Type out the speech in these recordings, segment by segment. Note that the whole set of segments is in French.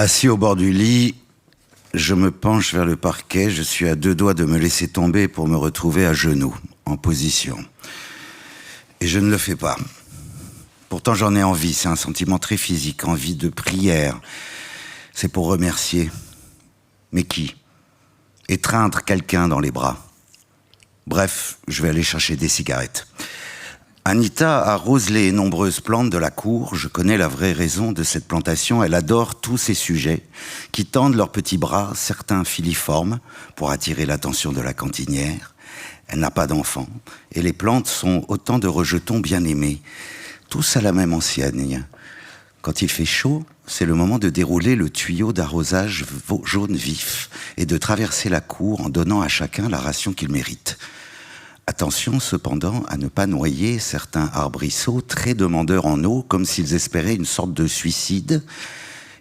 Assis au bord du lit, je me penche vers le parquet. Je suis à deux doigts de me laisser tomber pour me retrouver à genoux, en position. Et je ne le fais pas. Pourtant, j'en ai envie. C'est un sentiment très physique, envie de prière. C'est pour remercier. Mais qui? Étreindre quelqu'un dans les bras. Bref, je vais aller chercher des cigarettes. Anita arrose les nombreuses plantes de la cour. Je connais la vraie raison de cette plantation. Elle adore tous ces sujets qui tendent leurs petits bras, certains filiformes, pour attirer l'attention de la cantinière. Elle n'a pas d'enfant. Et les plantes sont autant de rejetons bien aimés. Tous à la même enseigne. Quand il fait chaud, c'est le moment de dérouler le tuyau d'arrosage jaune vif et de traverser la cour en donnant à chacun la ration qu'il mérite. Attention cependant à ne pas noyer certains arbrisseaux très demandeurs en eau, comme s'ils espéraient une sorte de suicide.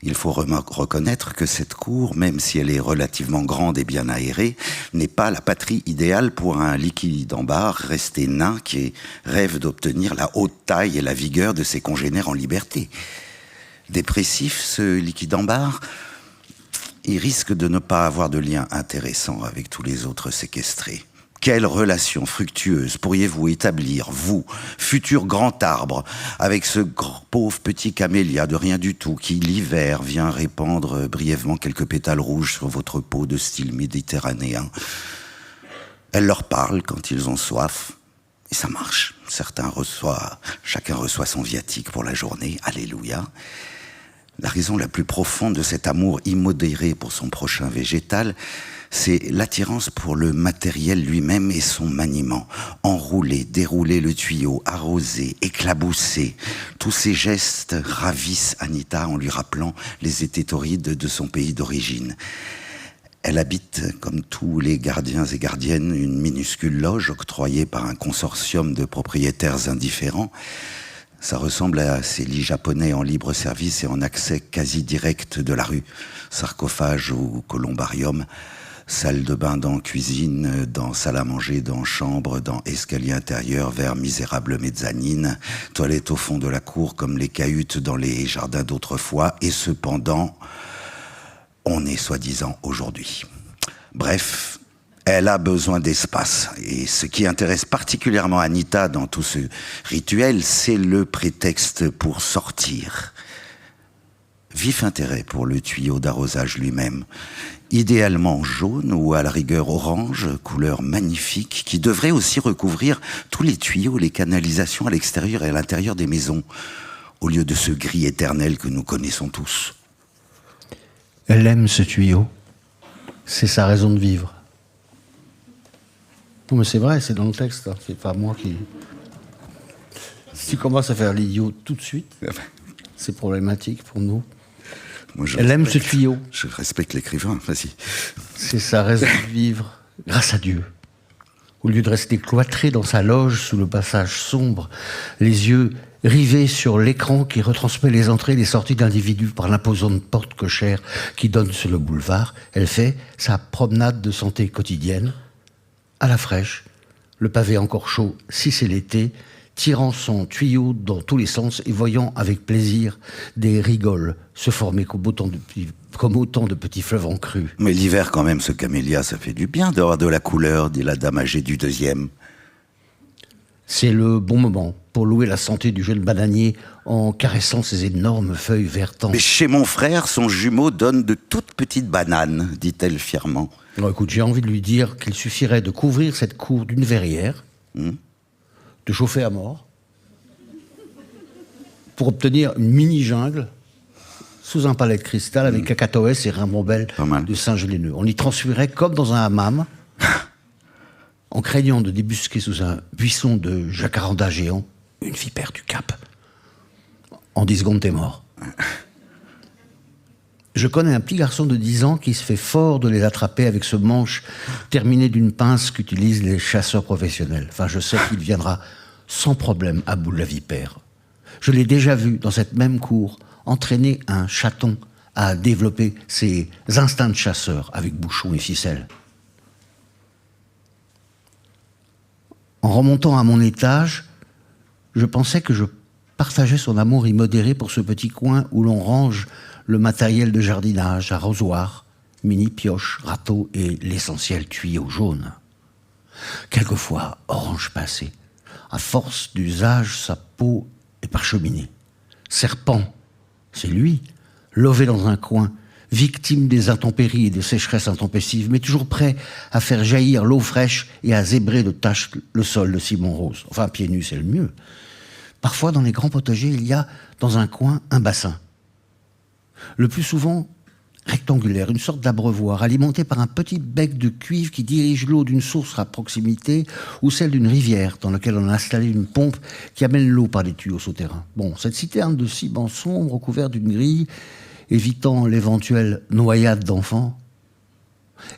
Il faut reconnaître que cette cour, même si elle est relativement grande et bien aérée, n'est pas la patrie idéale pour un liquidambar resté nain qui rêve d'obtenir la haute taille et la vigueur de ses congénères en liberté. Dépressif, ce liquidambar, il risque de ne pas avoir de lien intéressant avec tous les autres séquestrés. Quelle relation fructueuse pourriez-vous établir, vous, futur grand arbre, avec ce pauvre petit camélia de rien du tout qui, l'hiver, vient répandre brièvement quelques pétales rouges sur votre peau de style méditerranéen? Elle leur parle quand ils ont soif, et ça marche. Chacun reçoit son viatique pour la journée, alléluia. La raison la plus profonde de cet amour immodéré pour son prochain végétal, c'est l'attirance pour le matériel lui-même et son maniement. Enrouler, dérouler le tuyau, arroser, éclabousser. Tous ces gestes ravissent Anita en lui rappelant les hététorides de son pays d'origine. Elle habite, comme tous les gardiens et gardiennes, une minuscule loge octroyée par un consortium de propriétaires indifférents. Ça ressemble à ces lits japonais en libre service et en accès quasi direct de la rue. Sarcophage ou columbarium. Salle de bain dans cuisine, dans salle à manger, dans chambre, dans escalier intérieur vers misérable mezzanine, toilette au fond de la cour comme les cahutes dans les jardins d'autrefois, et cependant, on est soi-disant aujourd'hui. Bref, elle a besoin d'espace. Et ce qui intéresse particulièrement Anita dans tout ce rituel, c'est le prétexte pour sortir. Vif intérêt pour le tuyau d'arrosage lui-même. Idéalement jaune ou à la rigueur orange, couleur magnifique, qui devrait aussi recouvrir tous les tuyaux, les canalisations à l'extérieur et à l'intérieur des maisons, au lieu de ce gris éternel que nous connaissons tous. Elle aime ce tuyau. C'est sa raison de vivre. Non mais c'est vrai, c'est dans le texte, hein. C'est pas moi qui... Si tu commences à faire l'idiot tout de suite, c'est problématique pour nous. Moi, elle aime ce tuyau. Je respecte l'écrivain, vas-y. C'est sa raison de vivre, grâce à Dieu. Au lieu de rester cloîtré dans sa loge sous le passage sombre, les yeux rivés sur l'écran qui retransmet les entrées et les sorties d'individus par l'imposante porte cochère qui donne sur le boulevard, elle fait sa promenade de santé quotidienne, à la fraîche, le pavé encore chaud si c'est l'été, tirant son tuyau dans tous les sens et voyant avec plaisir des rigoles se former comme autant de petits fleuves en crue. Mais l'hiver quand même, ce camélia, ça fait du bien d'avoir de la couleur, dit la dame âgée du deuxième. C'est le bon moment pour louer la santé du jeune bananier en caressant ses énormes feuilles vertantes. Mais chez mon frère, son jumeau donne de toutes petites bananes, dit-elle fièrement. Alors, écoute, j'ai envie de lui dire qu'il suffirait de couvrir cette cour d'une verrière, de chauffer à mort, pour obtenir une mini-jungle sous un palais de cristal avec cacatoès et rimombelles de singes laineux. On y transfuirait comme dans un hammam, en craignant de débusquer sous un buisson de jacaranda géant une vipère du Cap. En 10 secondes, t'es mort. Je connais un petit garçon de 10 ans qui se fait fort de les attraper avec ce manche terminé d'une pince qu'utilisent les chasseurs professionnels. Enfin, je sais qu'il viendra sans problème à bout de la vipère. Je l'ai déjà vu dans cette même cour entraîner un chaton à développer ses instincts de chasseur avec bouchon et ficelle. En remontant à mon étage, je pensais que je partageais son amour immodéré pour ce petit coin où l'on range le matériel de jardinage, arrosoir, mini-pioche, râteau et l'essentiel tuyau jaune. Quelquefois orange pincé. À force d'usage, sa peau est parcheminée. Serpent, c'est lui, lové dans un coin, victime des intempéries et des sécheresses intempestives, mais toujours prêt à faire jaillir l'eau fraîche et à zébrer de taches le sol de Simon Rose. Enfin, pieds nus, c'est le mieux. Parfois, dans les grands potagers, il y a, dans un coin, un bassin. Le plus souvent, rectangulaire, une sorte d'abreuvoir, alimenté par un petit bec de cuivre qui dirige l'eau d'une source à proximité ou celle d'une rivière dans laquelle on a installé une pompe qui amène l'eau par des tuyaux souterrains. Bon, cette citerne de ciment sombre recouverte d'une grille, évitant l'éventuelle noyade d'enfants,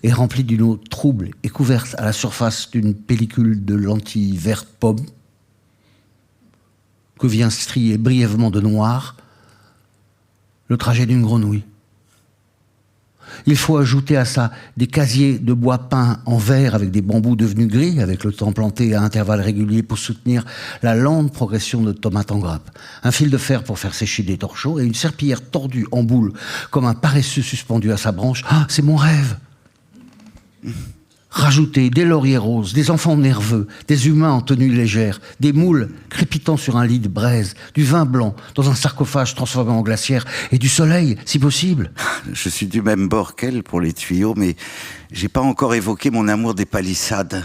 est remplie d'une eau trouble et couverte à la surface d'une pellicule de lentilles vert pomme que vient strier brièvement de noir le trajet d'une grenouille. Il faut ajouter à ça des casiers de bois peint en verre avec des bambous devenus gris, avec le temps planté à intervalles réguliers pour soutenir la lente progression de tomates en grappe. Un fil de fer pour faire sécher des torchons et une serpillière tordue en boule comme un paresseux suspendu à sa branche. Ah, c'est mon rêve! Rajouter des lauriers roses, des enfants nerveux, des humains en tenue légère, des moules crépitant sur un lit de braise, du vin blanc dans un sarcophage transformé en glacière et du soleil, si possible. Je suis du même bord qu'elle pour les tuyaux, mais j'ai pas encore évoqué mon amour des palissades.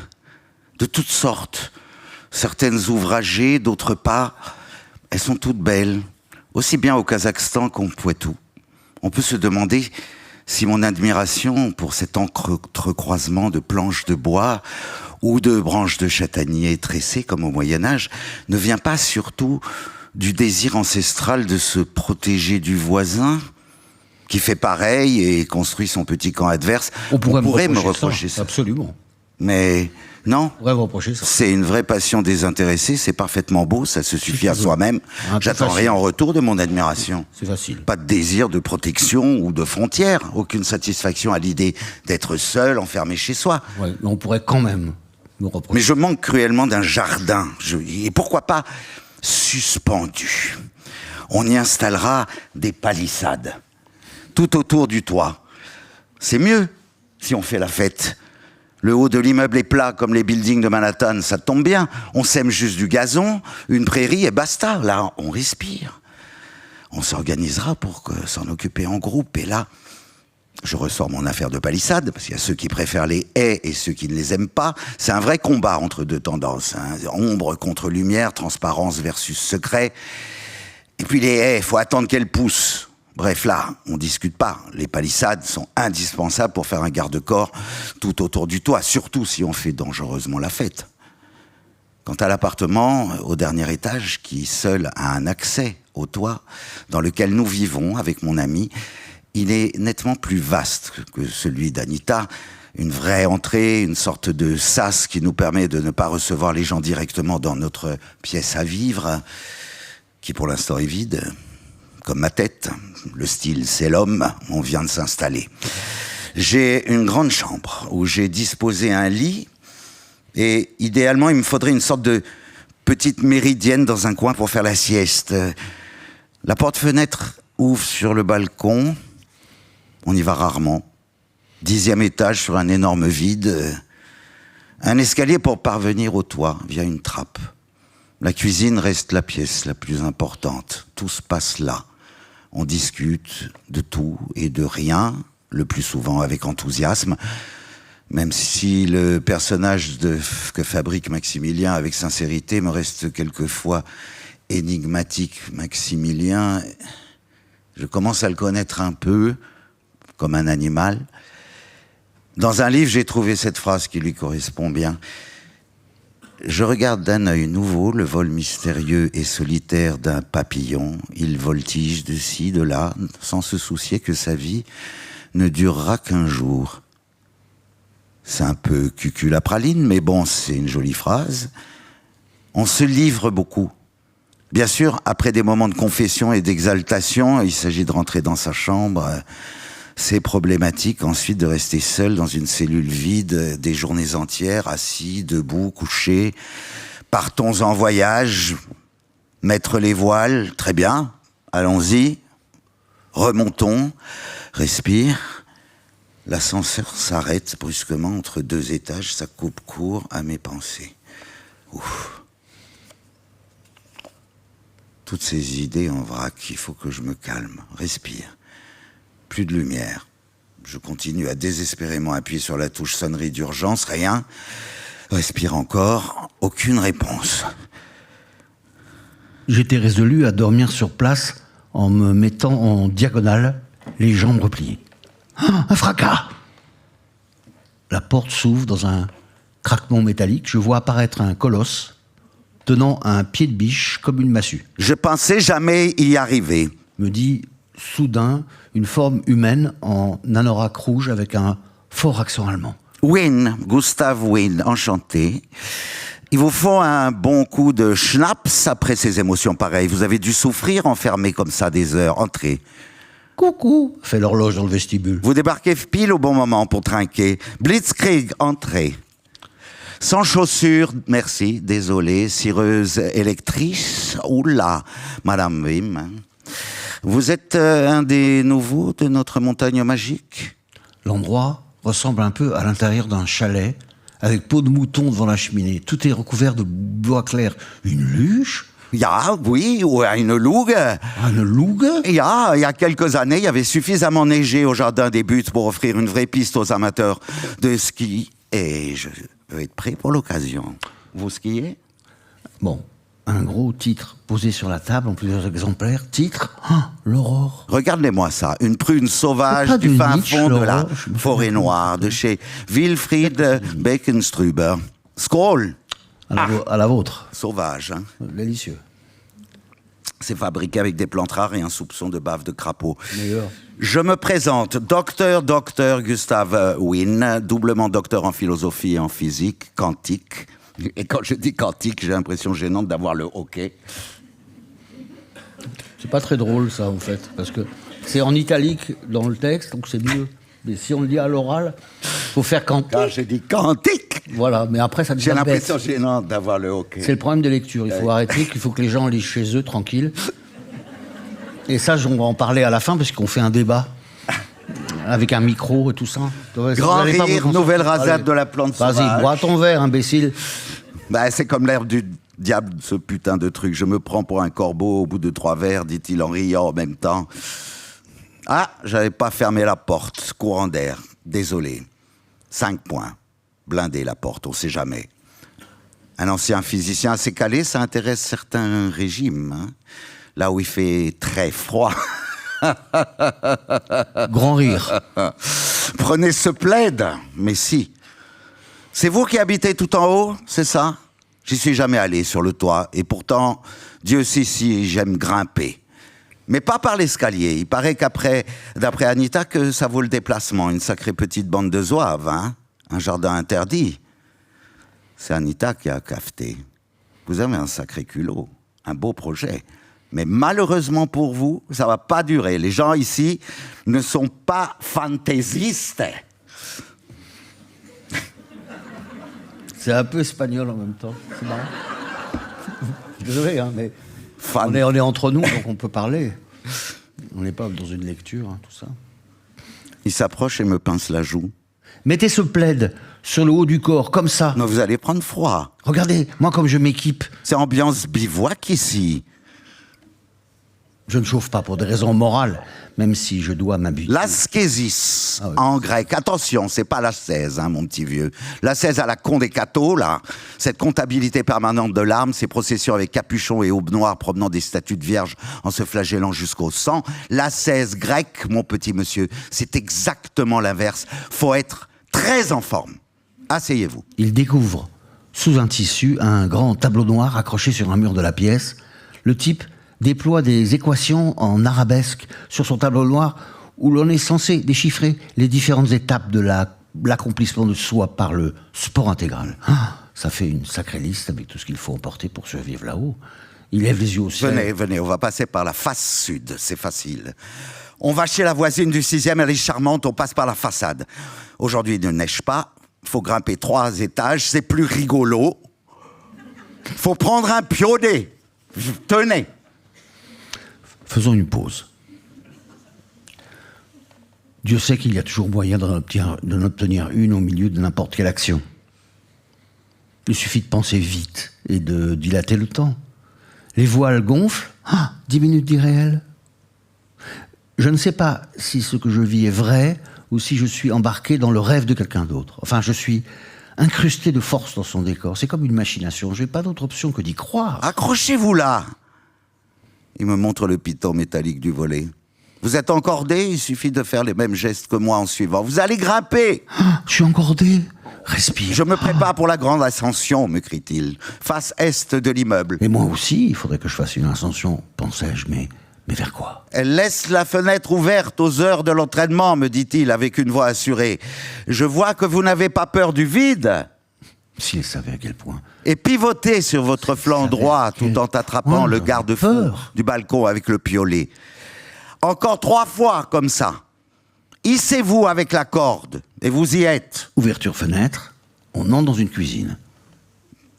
De toutes sortes. Certaines ouvragées, d'autres pas. Elles sont toutes belles. Aussi bien au Kazakhstan qu'au Poitou. On peut se demander si mon admiration pour cet entrecroisement de planches de bois ou de branches de châtaignier tressées comme au Moyen-Âge ne vient pas surtout du désir ancestral de se protéger du voisin qui fait pareil et construit son petit camp adverse. On pourrait me reprocher ça. Absolument. Mais non, On pourrait me reprocher ça. c'est une vraie passion désintéressée, c'est parfaitement beau, ça se suffit à soi-même. J'attends rien en retour de mon admiration. C'est facile. Pas de désir de protection ou de frontières, aucune satisfaction à l'idée d'être seul, enfermé chez soi. Ouais, mais on pourrait quand même me reprocher. Mais je manque cruellement d'un jardin, et pourquoi pas suspendu. On y installera des palissades, tout autour du toit. C'est mieux si on fait la fête. Le haut de l'immeuble est plat comme les buildings de Manhattan, ça tombe bien. On sème juste du gazon, une prairie et basta. Là, on respire. On s'organisera pour s'en occuper en groupe. Et là, je ressors mon affaire de palissade, parce qu'il y a ceux qui préfèrent les haies et ceux qui ne les aiment pas. C'est un vrai combat entre deux tendances. Ombre contre lumière, transparence versus secret. Et puis les haies, il faut attendre qu'elles poussent. Bref, là, on discute pas. Les palissades sont indispensables pour faire un garde-corps tout autour du toit, surtout si on fait dangereusement la fête. Quant à l'appartement, au dernier étage, qui seul a un accès au toit, dans lequel nous vivons avec mon ami, il est nettement plus vaste que celui d'Anita. Une vraie entrée, une sorte de sas qui nous permet de ne pas recevoir les gens directement dans notre pièce à vivre, qui pour l'instant est vide. Comme ma tête, le style c'est l'homme, on vient de s'installer. J'ai une grande chambre où j'ai disposé un lit et idéalement il me faudrait une sorte de petite méridienne dans un coin pour faire la sieste. La porte-fenêtre ouvre sur le balcon, on y va rarement. 10e étage sur un énorme vide, un escalier pour parvenir au toit via une trappe. La cuisine reste la pièce la plus importante, tout se passe là. On discute de tout et de rien, le plus souvent avec enthousiasme, même si le personnage que fabrique Maximilien avec sincérité me reste quelquefois énigmatique. Maximilien, je commence à le connaître un peu, comme un animal. Dans un livre, j'ai trouvé cette phrase qui lui correspond bien. Je regarde d'un œil nouveau le vol mystérieux et solitaire d'un papillon. Il voltige de ci, de là, sans se soucier que sa vie ne durera qu'un jour. C'est un peu cucul-la-praline, mais bon, c'est une jolie phrase. On se livre beaucoup. Bien sûr, après des moments de confession et d'exaltation, il s'agit de rentrer dans sa chambre. C'est problématique ensuite de rester seul dans une cellule vide des journées entières, assis, debout, couché. Partons en voyage, mettre les voiles, très bien, allons-y. Remontons, respire. L'ascenseur s'arrête brusquement entre 2 étages, ça coupe court à mes pensées. Ouf. Toutes ces idées en vrac, il faut que je me calme, respire. Plus de lumière. Je continue à désespérément appuyer sur la touche sonnerie d'urgence, rien. Respire encore, aucune réponse. J'étais résolu à dormir sur place en me mettant en diagonale, les jambes repliées. Ah, un fracas! La porte s'ouvre dans un craquement métallique. Je vois apparaître un colosse tenant un pied de biche comme une massue. Je pensais jamais y arriver. Me dit soudain une forme humaine en anorak rouge avec un fort accent allemand. Wynne, Gustave Wynne, enchanté. Il vous faut un bon coup de schnapps après ces émotions pareilles. Vous avez dû souffrir enfermé comme ça des heures. Entrez. Coucou, fait l'horloge dans le vestibule. Vous débarquez pile au bon moment pour trinquer. Blitzkrieg, entrez. Sans chaussures, merci, désolé. Cireuse électrice, oula, Madame Wim. Vous êtes un des nouveaux de notre montagne magique? L'endroit ressemble un peu à l'intérieur d'un chalet, avec peau de mouton devant la cheminée. Tout est recouvert de bois clair. Une luge? Oui, ou une lougue. Une lougue? Il y a quelques années, il y avait suffisamment neigé au jardin des Buttes pour offrir une vraie piste aux amateurs de ski. Et je veux être prêt pour l'occasion. Vous skiez? Bon, un gros titre posé sur la table en plusieurs exemplaires. Titre, l'aurore. Regardez-moi ça, une prune sauvage C'est pas du de fin Nietzsche, fond de la l'aurore, je me forêt noire de chez Wilfried Beckenstruber. Skål! À la vôtre. Sauvage, hein? Délicieux. C'est fabriqué avec des plantes rares et un soupçon de bave de crapaud. Meilleur. Je me présente, docteur Gustave Wynne, doublement docteur en philosophie et en physique, quantique. Et quand je dis quantique, j'ai l'impression gênante d'avoir le hockey. C'est pas très drôle, ça, en fait, parce que c'est en italique dans le texte, donc c'est mieux. Mais si on le dit à l'oral, faut faire quantique. Quand j'ai dit quantique, Voilà, mais après, ça devient j'ai bête. l'impression gênante d'avoir le hockey. C'est le problème de lecture. Il faut arrêter, qu'il faut que les gens lisent chez eux, tranquilles. Et ça, on va en parler à la fin, parce qu'on fait un débat. Avec un micro et tout ça. Grand rire, nouvelle rasade de la plante sauvage. Vas-y, bois ton verre, imbécile. C'est comme l'air du diable, ce putain de truc. Je me prends pour un corbeau au bout de 3 verres, dit-il en riant en même temps. Ah, j'avais pas fermé la porte. Courant d'air. Désolé. 5 points. Blindé la porte, on sait jamais. Un ancien physicien assez calé, ça intéresse certains régimes. Hein. Là où il fait très froid. Grand rire. Prenez ce plaid. Mais si. C'est vous qui habitez tout en haut, c'est ça? J'y suis jamais allé sur le toit. Et pourtant, Dieu sait si j'aime grimper. Mais pas par l'escalier. Il paraît d'après Anita, que ça vaut le déplacement. Une sacrée petite bande de zouaves, hein? Un jardin interdit. C'est Anita qui a cafeté. Vous avez un sacré culot. Un beau projet. Mais malheureusement pour vous, ça va pas durer. Les gens ici ne sont pas fantaisistes. C'est un peu espagnol en même temps. C'est marrant. Désolé, hein, mais on est entre nous, donc on peut parler. On n'est pas dans une lecture, hein, tout ça. Il s'approche et me pince la joue. Mettez ce plaid sur le haut du corps, comme ça. Non, vous allez prendre froid. Regardez, moi comme je m'équipe. C'est ambiance bivouac ici. Je ne chauffe pas pour des raisons morales, même si je dois m'habituer. L'askésis, Ah oui. en grec. Attention, c'est pas l'ascèse, hein, mon petit vieux. L'ascèse à la con des cathos, là. Cette comptabilité permanente de larmes, ces processions avec capuchon et aube noire promenant des statues de vierges en se flagellant jusqu'au sang. L'ascèse grecque, mon petit monsieur, c'est exactement l'inverse. Faut être très en forme. Asseyez-vous. Il découvre, sous un tissu, un grand tableau noir accroché sur un mur de la pièce. Le type déploie des équations en arabesque sur son tableau noir où l'on est censé déchiffrer les différentes étapes de l'accomplissement de soi par le sport intégral. Ça fait une sacrée liste avec tout ce qu'il faut emporter pour survivre là-haut. Il lève les yeux au ciel. Venez, on va passer par la face sud, c'est facile. On va chez la voisine du 6e, elle est charmante, on passe par la façade. Aujourd'hui, il ne neige pas, faut grimper 3 étages, c'est plus rigolo. Faut prendre un pionnier. Tenez. Faisons une pause. Dieu sait qu'il y a toujours moyen d'en obtenir une au milieu de n'importe quelle action. Il suffit de penser vite et de dilater le temps. Les voiles gonflent, 10 minutes d'irréel. Je ne sais pas si ce que je vis est vrai ou si je suis embarqué dans le rêve de quelqu'un d'autre. Enfin, je suis incrusté de force dans son décor. C'est comme une machination. Je n'ai pas d'autre option que d'y croire. Accrochez-vous là. Il me montre le piton métallique du volet. Vous êtes encordé, il suffit de faire les mêmes gestes que moi en suivant. Vous allez grimper. Je suis encordé. Respire. Je me prépare pour la grande ascension, me crie-t-il, face est de l'immeuble. Et moi aussi, il faudrait que je fasse une ascension, pensais-je, mais vers quoi? Elle laisse la fenêtre ouverte aux heures de l'entraînement, me dit-il avec une voix assurée. Je vois que vous n'avez pas peur du vide. S'il savait à quel point. Et pivotez sur votre flanc droit tout en attrapant le garde-fou du balcon avec le piolet. Encore 3 fois comme ça. Hissez-vous avec la corde et vous y êtes. Ouverture fenêtre, on entre dans une cuisine.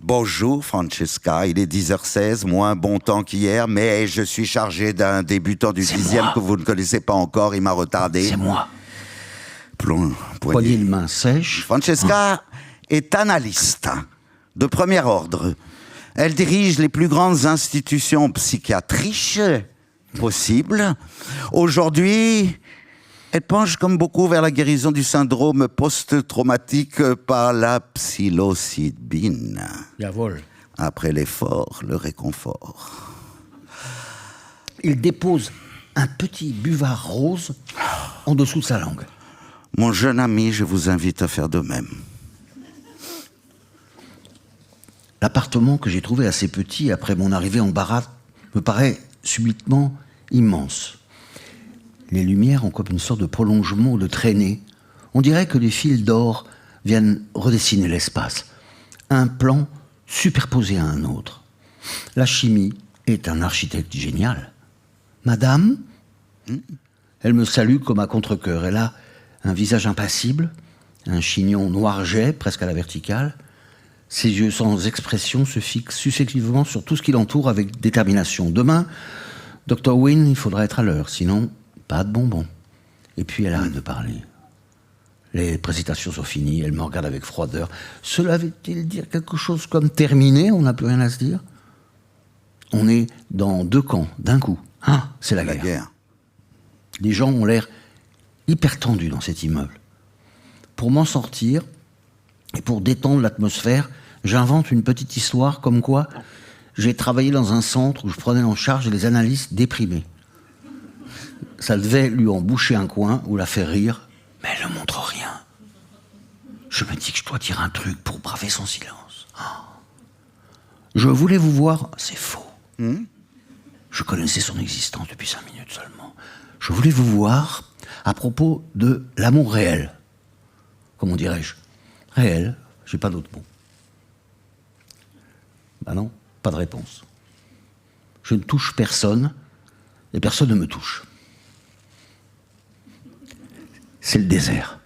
Bonjour Francesca, il est 10h16, moins bon temps qu'hier, mais je suis chargé d'un débutant du 10e que vous ne connaissez pas encore, il m'a retardé. C'est moi. Poignée de main sèche. Francesca est analyste de premier ordre. Elle dirige les plus grandes institutions psychiatriques possibles. Aujourd'hui, elle penche comme beaucoup vers la guérison du syndrome post-traumatique par la psilocybine. Jawohl. Après l'effort, le réconfort. Il dépose un petit buvard rose en dessous de sa langue. Mon jeune ami, je vous invite à faire de même. L'appartement que j'ai trouvé assez petit après mon arrivée en baraque me paraît subitement immense. Les lumières ont comme une sorte de prolongement, de traînée. On dirait que des fils d'or viennent redessiner l'espace. Un plan superposé à un autre. La chimie est un architecte génial. Madame, elle me salue comme à contre-cœur. Elle a un visage impassible, un chignon noir-jet, presque à la verticale. Ses yeux sans expression se fixent successivement sur tout ce qui l'entoure avec détermination. Demain, Dr. Wynne, il faudra être à l'heure, sinon, pas de bonbons. Et puis elle arrête de parler. Les présentations sont finies, elle me regarde avec froideur. Cela veut-il dire quelque chose comme terminé? On n'a plus rien à se dire? On est dans 2 camps, d'un coup. C'est la guerre. Les gens ont l'air hyper tendus dans cet immeuble. Pour m'en sortir, et pour détendre l'atmosphère, j'invente une petite histoire comme quoi j'ai travaillé dans un centre où je prenais en charge les analystes déprimés. Ça devait lui en boucher un coin ou la faire rire, mais elle ne montre rien. Je me dis que je dois dire un truc pour braver son silence. Je voulais vous voir, c'est faux. Je connaissais son existence depuis 5 minutes seulement. Je voulais vous voir à propos de l'amour réel. Comment dirais-je? Réel, j'ai pas d'autre mot. Ben non, pas de réponse. Je ne touche personne et personne ne me touche. C'est le désert.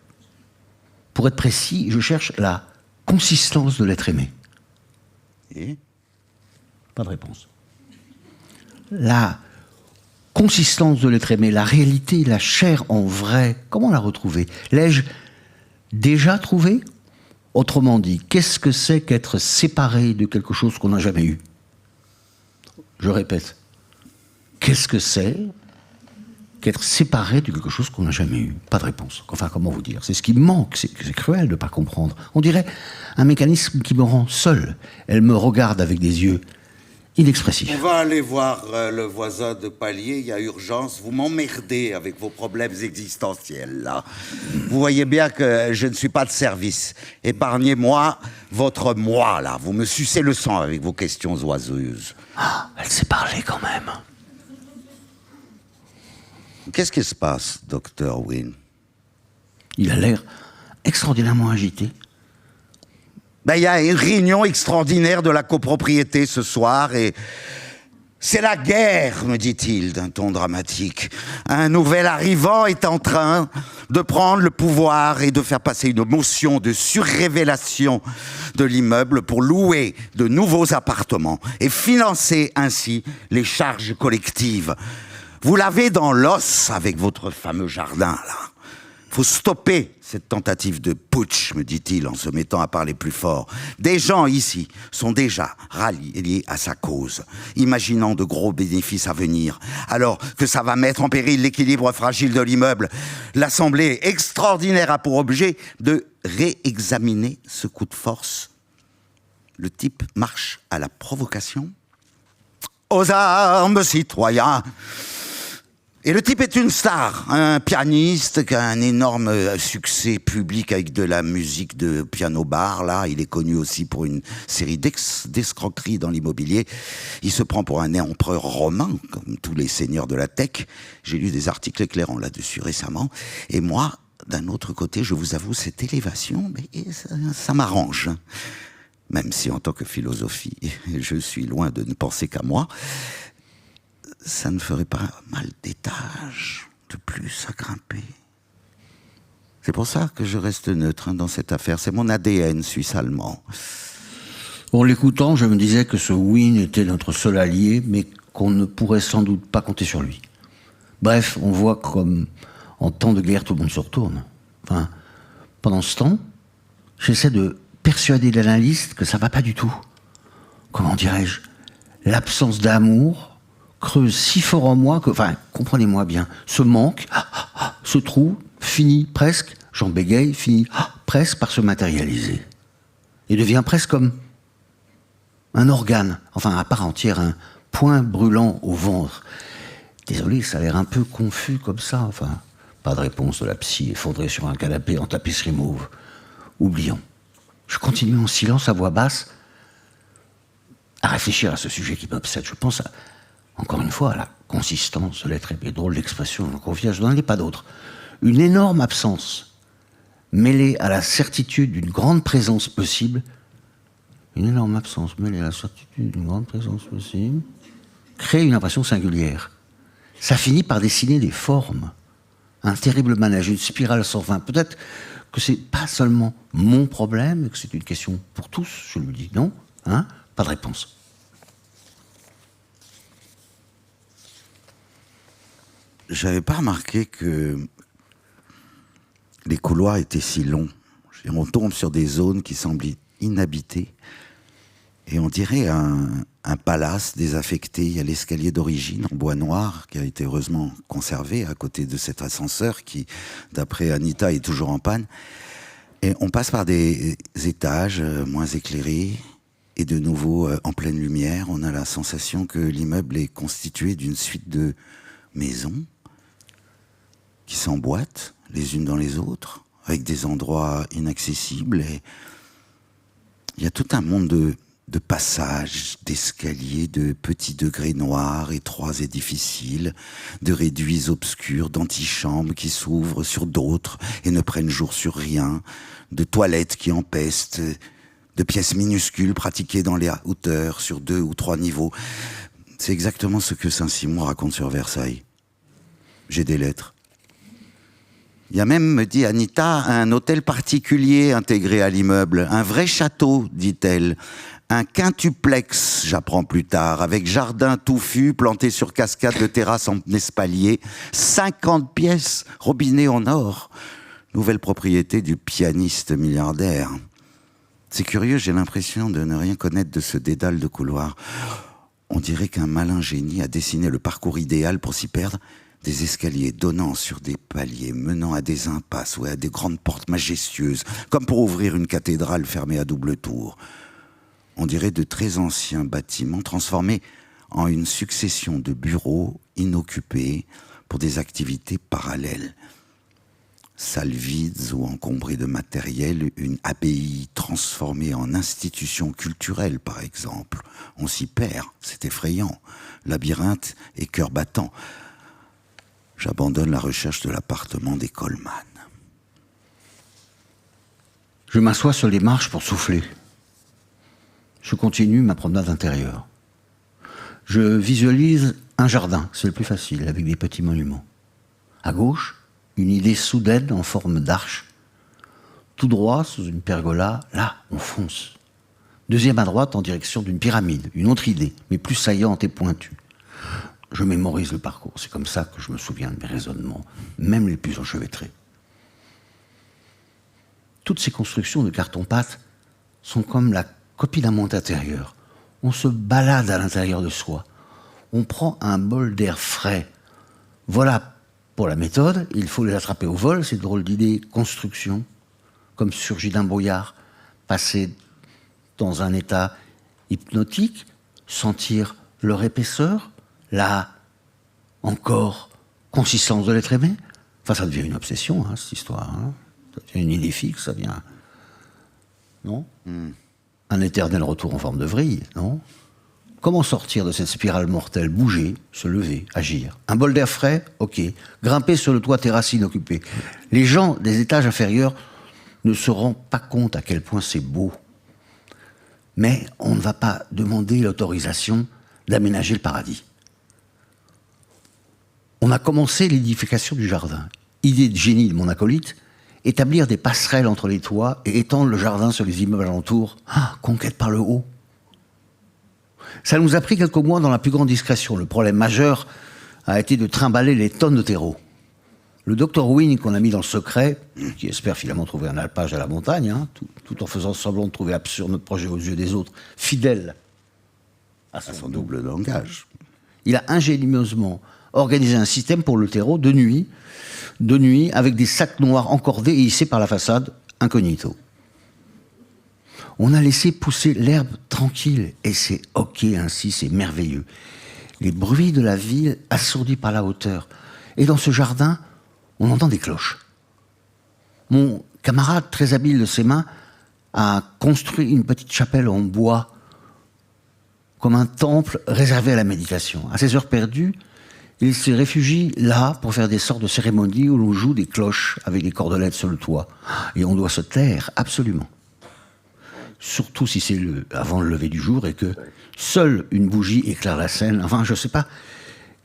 Pour être précis, je cherche la consistance de l'être aimé. Et pas de réponse. La consistance de l'être aimé, la réalité, la chair en vrai, comment la retrouver? L'ai-je déjà trouvée? Autrement dit, qu'est-ce que c'est qu'être séparé de quelque chose qu'on n'a jamais eu? Je répète, qu'est-ce que c'est qu'être séparé de quelque chose qu'on n'a jamais eu? Pas de réponse. Enfin, comment vous dire? C'est ce qui me manque, c'est cruel de ne pas comprendre. On dirait un mécanisme qui me rend seul. Elle me regarde avec des yeux inexpressifs. On va aller voir le voisin de palier, il y a urgence. Vous m'emmerdez avec vos problèmes existentiels, là. Vous voyez bien que je ne suis pas de service. Épargnez-moi votre moi, là. Vous me sucez le sang avec vos questions oiseuses. Elle sait parler quand même. Qu'est-ce qui se passe, Dr. Wynne? Il a l'air extraordinairement agité. Ben, il y a une réunion extraordinaire de la copropriété ce soir et c'est la guerre, me dit-il d'un ton dramatique. Un nouvel arrivant est en train de prendre le pouvoir et de faire passer une motion de surrévélation de l'immeuble pour louer de nouveaux appartements et financer ainsi les charges collectives. Vous l'avez dans l'os avec votre fameux jardin, là. Faut stopper cette tentative de putsch, me dit-il en se mettant à parler plus fort. Des gens ici sont déjà ralliés à sa cause, imaginant de gros bénéfices à venir. Alors que ça va mettre en péril l'équilibre fragile de l'immeuble, l'Assemblée extraordinaire a pour objet de réexaminer ce coup de force. Le type marche à la provocation. Aux armes, citoyens! Et le type est une star, un pianiste qui a un énorme succès public avec de la musique de piano-bar. Là, il est connu aussi pour une série d'escroqueries dans l'immobilier. Il se prend pour un empereur romain, comme tous les seigneurs de la tech. J'ai lu des articles éclairants là-dessus récemment. Et moi, d'un autre côté, je vous avoue, cette élévation, mais ça m'arrange. Même si en tant que philosophie, je suis loin de ne penser qu'à moi, ça ne ferait pas mal d'étages de plus à grimper. C'est pour ça que je reste neutre dans cette affaire. C'est mon ADN suisse-allemand. En l'écoutant, je me disais que ce Wien était notre seul allié, mais qu'on ne pourrait sans doute pas compter sur lui. Bref, on voit comme en temps de guerre, tout le monde se retourne. Enfin, pendant ce temps, j'essaie de persuader l'analyste que ça va pas du tout. Comment dirais-je? L'absence d'amour creuse si fort en moi que, enfin, comprenez-moi bien, ce manque, ce trou, finit presque, j'en bégaye, finit presque par se matérialiser. Et devient presque comme un organe, enfin à part entière, un point brûlant au ventre. Désolé, ça a l'air un peu confus comme ça, enfin, pas de réponse de la psy, effondrée sur un canapé en tapisserie mauve. Oublions. Je continue en silence à voix basse à réfléchir à ce sujet qui m'obsède. Je pense encore une fois, à la consistance de l'être aimé, drôle d'expression, j'en conviens, je n'en ai pas d'autre. Une énorme absence, mêlée à la certitude d'une grande présence possible, une énorme absence mêlée à la certitude d'une grande présence possible, crée une impression singulière. Ça finit par dessiner des formes, un terrible manège, une spirale sans fin. Peut-être que c'est pas seulement mon problème, que c'est une question pour tous, je lui dis, non? Hein? Pas de réponse. J'avais pas remarqué que les couloirs étaient si longs. On tombe sur des zones qui semblent inhabitées. Et on dirait un palace désaffecté. Il y a l'escalier d'origine en bois noir qui a été heureusement conservé à côté de cet ascenseur qui, d'après Anita, est toujours en panne. Et on passe par des étages moins éclairés. Et de nouveau, en pleine lumière, on a la sensation que l'immeuble est constitué d'une suite de maisons qui s'emboîtent les unes dans les autres, avec des endroits inaccessibles. Et il y a tout un monde de passages, d'escaliers, de petits degrés noirs, étroits et difficiles, de réduits obscurs, d'antichambres qui s'ouvrent sur d'autres et ne prennent jour sur rien, de toilettes qui empestent, de pièces minuscules pratiquées dans les hauteurs, sur 2 ou 3 niveaux. C'est exactement ce que Saint-Simon raconte sur Versailles. J'ai des lettres. Il y a même, me dit Anita, un hôtel particulier intégré à l'immeuble. Un vrai château, dit-elle. Un quintuplex, j'apprends plus tard, avec jardin touffu, planté sur cascade de terrasse en espalier. 50 pièces, robinet en or. Nouvelle propriété du pianiste milliardaire. C'est curieux, j'ai l'impression de ne rien connaître de ce dédale de couloirs. On dirait qu'un malin génie a dessiné le parcours idéal pour s'y perdre. Des escaliers donnant sur des paliers, menant à des impasses ou à des grandes portes majestueuses, comme pour ouvrir une cathédrale fermée à double tour. On dirait de très anciens bâtiments transformés en une succession de bureaux inoccupés pour des activités parallèles. Salles vides ou encombrées de matériel, une abbaye transformée en institution culturelle, par exemple. On s'y perd, c'est effrayant. Labyrinthe et cœur battant. J'abandonne la recherche de l'appartement des Coleman. Je m'assois sur les marches pour souffler. Je continue ma promenade intérieure. Je visualise un jardin, c'est le plus facile, avec des petits monuments. À gauche, une idée soudaine en forme d'arche. Tout droit, sous une pergola, là, on fonce. Deuxième à droite, en direction d'une pyramide, une autre idée, mais plus saillante et pointue. Je mémorise le parcours, c'est comme ça que je me souviens de mes raisonnements, même les plus enchevêtrés. toutes ces constructions de carton-pâte sont comme la copie d'un monde intérieur. On se balade à l'intérieur de soi. On prend un bol d'air frais. Voilà pour la méthode. Il faut les attraper au vol, ces drôles d'idées, construction, comme surgit d'un brouillard, passer dans un état hypnotique, sentir leur épaisseur, la, encore, consistance de l'être aimé. Enfin, ça devient une obsession, hein, cette histoire. Hein. Ça devient une idée fixe, ça devient... Non Un éternel retour en forme de vrille, non? Comment sortir de cette spirale mortelle? Bouger, se lever, agir. Un bol d'air frais? Ok. Grimper sur le toit terrasse inoccupé. Les gens des étages inférieurs ne se rendent pas compte à quel point c'est beau. Mais on ne va pas demander l'autorisation d'aménager le paradis. On a commencé l'édification du jardin. Idée de génie de mon acolyte, établir des passerelles entre les toits et étendre le jardin sur les immeubles alentours. Ah, conquête par le haut. Ça nous a pris quelques mois dans la plus grande discrétion. Le problème majeur a été de trimballer les tonnes de terreau. Le Dr Wynne, qu'on a mis dans le secret, qui espère finalement trouver un alpage à la montagne, hein, tout en faisant semblant de trouver absurde notre projet aux yeux des autres, fidèle à son double langage. Il a ingénieusement organisé un système pour le terreau de nuit, avec des sacs noirs encordés et hissés par la façade, incognito. On a laissé pousser l'herbe tranquille, et c'est ok ainsi, c'est merveilleux. Les bruits de la ville assourdis par la hauteur. Et dans ce jardin, on entend des cloches. Mon camarade, très habile de ses mains, a construit une petite chapelle en bois, comme un temple réservé à la méditation. À ses heures perdues, il se réfugie là pour faire des sortes de cérémonies où l'on joue des cloches avec des cordelettes sur le toit. Et on doit se taire, absolument. Surtout si c'est avant le lever du jour et que seule une bougie éclaire la scène. Enfin, je ne sais pas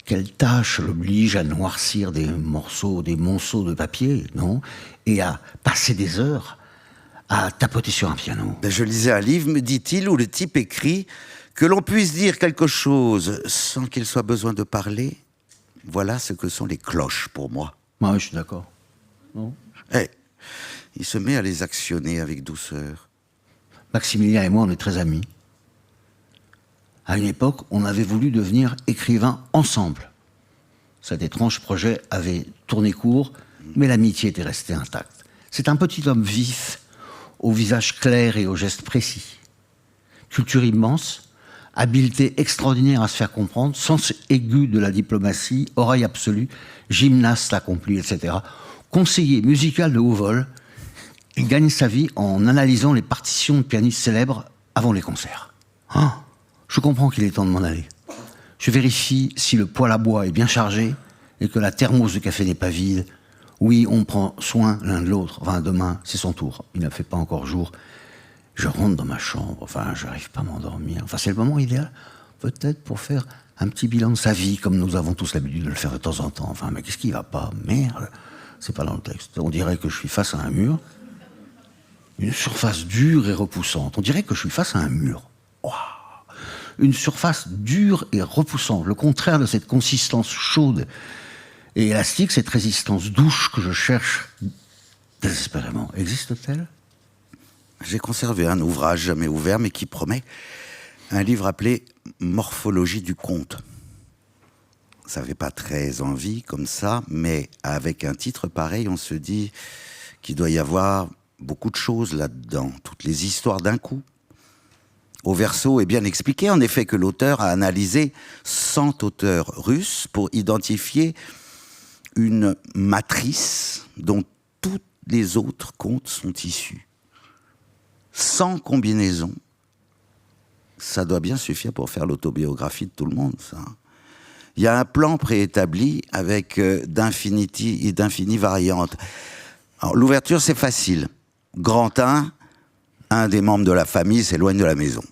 quelle tâche l'oblige à noircir des monceaux de papier, non? Et à passer des heures à tapoter sur un piano. Je lisais un livre, me dit-il, où le type écrit que l'on puisse dire quelque chose sans qu'il soit besoin de parler. Voilà ce que sont les cloches pour moi. Ah oui, je suis d'accord. Non? Il se met à les actionner avec douceur. Maximilien et moi, on est très amis. À une époque, on avait voulu devenir écrivains ensemble. Cet étrange projet avait tourné court, mais l'amitié était restée intacte. C'est un petit homme vif, au visage clair et aux gestes précis. Culture immense, habileté extraordinaire à se faire comprendre, sens aigu de la diplomatie, oreille absolue, gymnaste accompli, etc. Conseiller musical de haut vol, il gagne sa vie en analysant les partitions de pianistes célèbres avant les concerts. Ah, je comprends qu'il est temps de m'en aller. Je vérifie si le poêle à bois est bien chargé et que la thermos de café n'est pas vide. Oui, on prend soin l'un de l'autre. Enfin, demain, c'est son tour. Il ne fait pas encore jour. Je rentre dans ma chambre. Enfin, je n'arrive pas à m'endormir. Enfin, c'est le moment idéal, peut-être, pour faire un petit bilan de sa vie, comme nous avons tous l'habitude de le faire de temps en temps. Enfin, mais qu'est-ce qui va pas? Merde, c'est pas dans le texte. On dirait que je suis face à un mur. Une surface dure et repoussante. On dirait que je suis face à un mur. Wow. Une surface dure et repoussante. Le contraire de cette consistance chaude et élastique, cette résistance douce que je cherche désespérément. Existe-t-elle? J'ai conservé un ouvrage jamais ouvert, mais qui promet un livre appelé « Morphologie du conte ». Ça fait pas très envie comme ça, mais avec un titre pareil, on se dit qu'il doit y avoir beaucoup de choses là-dedans, toutes les histoires d'un coup. Au verso est bien expliqué, en effet, que l'auteur a analysé 100 auteurs russes pour identifier une matrice dont tous les autres contes sont issus. 100 combinaisons, ça doit bien suffire pour faire l'autobiographie de tout le monde, ça. Il y a un plan préétabli avec d'infinies variantes. Alors, l'ouverture, c'est facile. Grand 1, un des membres de la famille s'éloigne de la maison.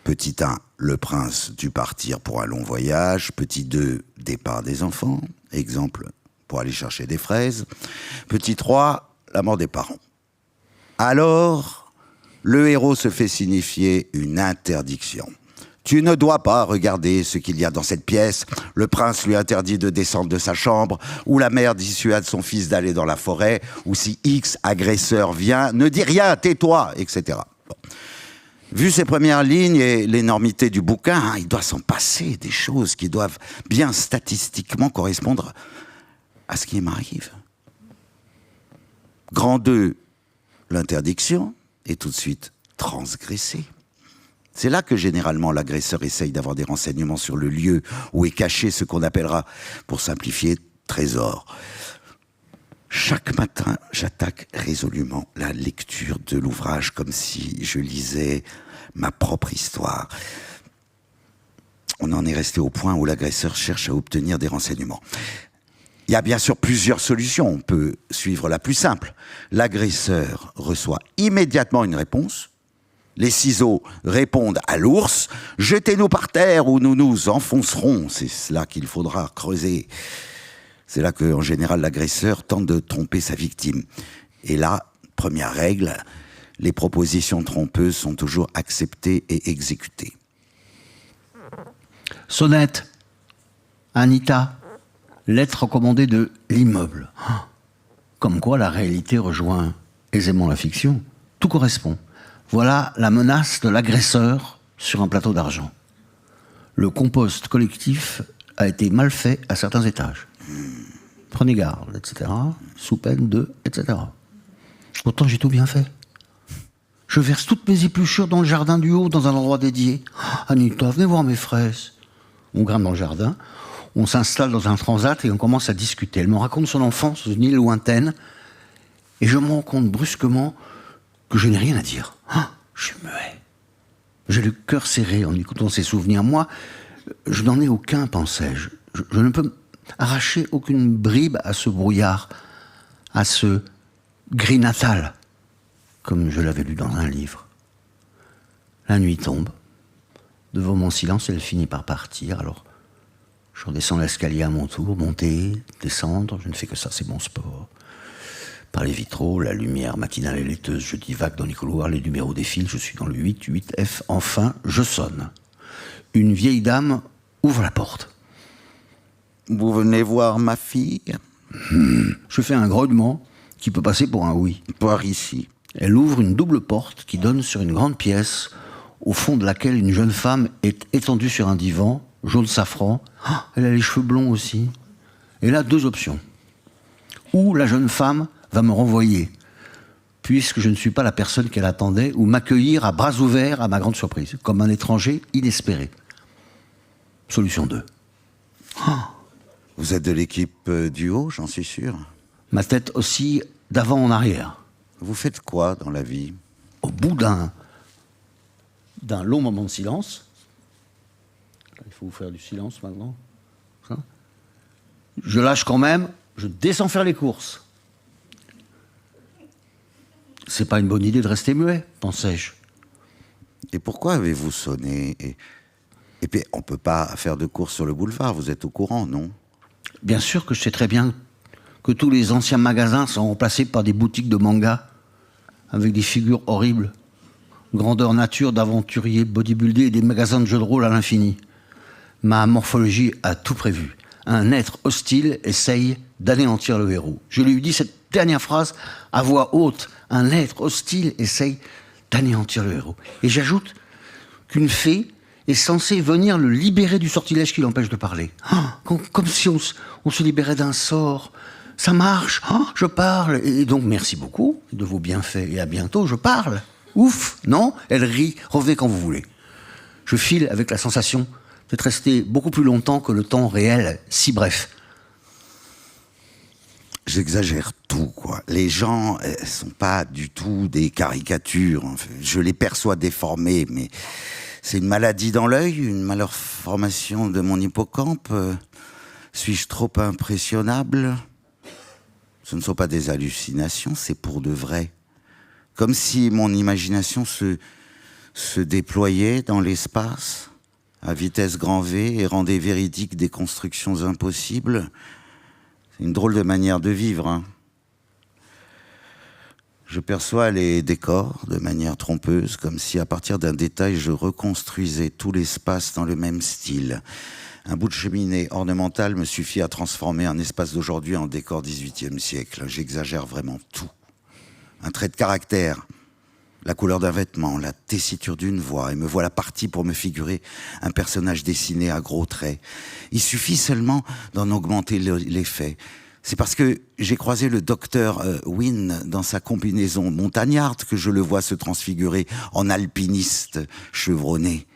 Petit 1, le prince dut partir pour un long voyage. Petit 2, départ des enfants. Exemple, pour aller chercher des fraises. Petit 3, la mort des parents. Alors, le héros se fait signifier une interdiction. Tu ne dois pas regarder ce qu'il y a dans cette pièce. Le prince lui interdit de descendre de sa chambre, ou la mère dissuade son fils d'aller dans la forêt, ou si X agresseur vient, ne dis rien, tais-toi, etc. Bon. Vu ces premières lignes et l'énormité du bouquin, il doit s'en passer des choses qui doivent bien statistiquement correspondre à ce qui m'arrive. Grand 2, l'interdiction est tout de suite transgressée. C'est là que généralement l'agresseur essaye d'avoir des renseignements sur le lieu où est caché ce qu'on appellera, pour simplifier, trésor. Chaque matin, j'attaque résolument la lecture de l'ouvrage comme si je lisais ma propre histoire. On en est resté au point où l'agresseur cherche à obtenir des renseignements. Il y a bien sûr plusieurs solutions. On peut suivre la plus simple. L'agresseur reçoit immédiatement une réponse. Les ciseaux répondent à l'ours. Jetez-nous par terre ou nous nous enfoncerons. C'est cela qu'il faudra creuser. C'est là que, en général, l'agresseur tente de tromper sa victime. Et là, première règle, les propositions trompeuses sont toujours acceptées et exécutées. Sonnette. Anita. Lettre recommandée de l'immeuble. Comme quoi la réalité rejoint aisément la fiction. Tout correspond. Voilà la menace de l'agresseur sur un plateau d'argent. Le compost collectif a été mal fait à certains étages. Prenez garde, etc. Sous peine de, etc. Pourtant, j'ai tout bien fait. Je verse toutes mes épluchures dans le jardin du haut, dans un endroit dédié. Anita, venez voir mes fraises. On grimpe dans le jardin, on s'installe dans un transat et on commence à discuter. Elle me raconte son enfance sur une île lointaine et je me rends compte brusquement que je n'ai rien à dire. Je suis muet. J'ai le cœur serré en écoutant ses souvenirs. Moi, je n'en ai aucun, pensais-je. Je ne peux arracher aucune bribe à ce brouillard, à ce gris natal, comme je l'avais lu dans un livre. La nuit tombe. Devant mon silence, elle finit par partir. Alors, je redescends l'escalier à mon tour, monter, descendre. Je ne fais que ça, c'est mon sport. Par les vitraux, la lumière matinale et laiteuse, je divague dans les couloirs, les numéros défilent, je suis dans le 8F. Enfin, je sonne. Une vieille dame ouvre la porte. Vous venez voir ma fille ? Je fais un grognement qui peut passer pour un oui. Par ici. Elle ouvre une double porte qui donne sur une grande pièce, au fond de laquelle une jeune femme est étendue sur un divan, jaune safran. Elle a les cheveux blonds aussi. Elle a deux options. Ou la jeune femme va me renvoyer, puisque je ne suis pas la personne qu'elle attendait, ou m'accueillir à bras ouverts à ma grande surprise, comme un étranger inespéré. Solution 2. Vous êtes de l'équipe du haut, j'en suis sûr. Ma tête oscille d'avant en arrière. Vous faites quoi dans la vie ? Au bout d'un long moment de silence, il faut vous faire du silence maintenant, ça. Je lâche quand même, je descends faire les courses. C'est pas une bonne idée de rester muet, pensais-je. Et pourquoi avez-vous sonné ? Et puis, on peut pas faire de courses sur le boulevard, vous êtes au courant, non ? Bien sûr que je sais très bien que tous les anciens magasins sont remplacés par des boutiques de manga, avec des figures horribles, grandeur nature d'aventuriers bodybuildés et des magasins de jeux de rôle à l'infini. Ma morphologie a tout prévu. Un être hostile essaye d'anéantir le héros. Je lui ai dit cette dernière phrase à voix haute. Un être hostile essaye d'anéantir le héros. Et j'ajoute qu'une fée est censée venir le libérer du sortilège qui l'empêche de parler. Comme si on se libérait d'un sort. Ça marche, je parle. Et donc, merci beaucoup de vos bienfaits. Et à bientôt, je parle. Ouf, non ? Elle rit. Revenez quand vous voulez. Je file avec la sensation d'être resté beaucoup plus longtemps que le temps réel, si bref. J'exagère tout, quoi. Les gens sont pas du tout des caricatures. Enfin, je les perçois déformés, mais c'est une maladie dans l'œil, une malformation de mon hippocampe. Suis-je trop impressionnable ? Ce ne sont pas des hallucinations, c'est pour de vrai. Comme si mon imagination se déployait dans l'espace, à vitesse grand V, et rendait véridiques des constructions impossibles. C'est une drôle de manière de vivre, hein. Je perçois les décors de manière trompeuse, comme si à partir d'un détail, je reconstruisais tout l'espace dans le même style. Un bout de cheminée ornementale me suffit à transformer un espace d'aujourd'hui en décor XVIIIe siècle. J'exagère vraiment tout. Un trait de caractère, la couleur d'un vêtement, la tessiture d'une voix, et me voilà parti pour me figurer un personnage dessiné à gros traits. Il suffit seulement d'en augmenter l'effet. C'est parce que j'ai croisé le docteur Wynne dans sa combinaison montagnarde que je le vois se transfigurer en alpiniste chevronné.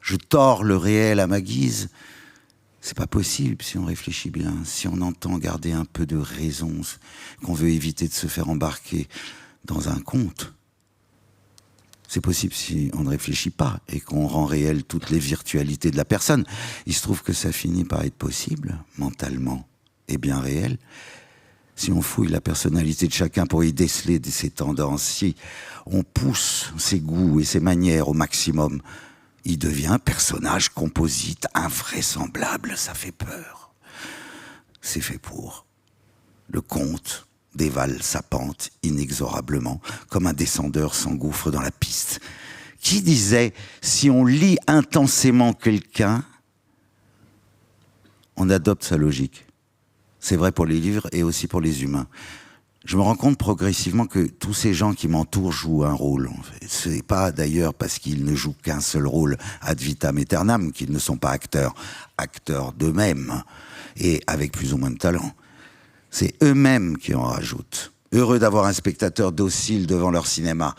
Je tords le réel à ma guise. C'est pas possible si on réfléchit bien, si on entend garder un peu de raison, qu'on veut éviter de se faire embarquer dans un conte. C'est possible si on ne réfléchit pas et qu'on rend réelles toutes les virtualités de la personne. Il se trouve que ça finit par être possible, mentalement et bien réel. Si on fouille la personnalité de chacun pour y déceler ses tendances, si on pousse ses goûts et ses manières au maximum, il devient un personnage composite invraisemblable, ça fait peur. C'est fait pour. Le conte dévale sa pente inexorablement, comme un descendeur s'engouffre dans la piste. Qui disait, si on lit intensément quelqu'un, on adopte sa logique. C'est vrai pour les livres et aussi pour les humains. Je me rends compte progressivement que tous ces gens qui m'entourent jouent un rôle. C'est pas d'ailleurs parce qu'ils ne jouent qu'un seul rôle ad vitam aeternam qu'ils ne sont pas acteurs. Acteurs d'eux-mêmes et avec plus ou moins de talent. C'est eux-mêmes qui en rajoutent. Heureux d'avoir un spectateur docile devant leur cinéma.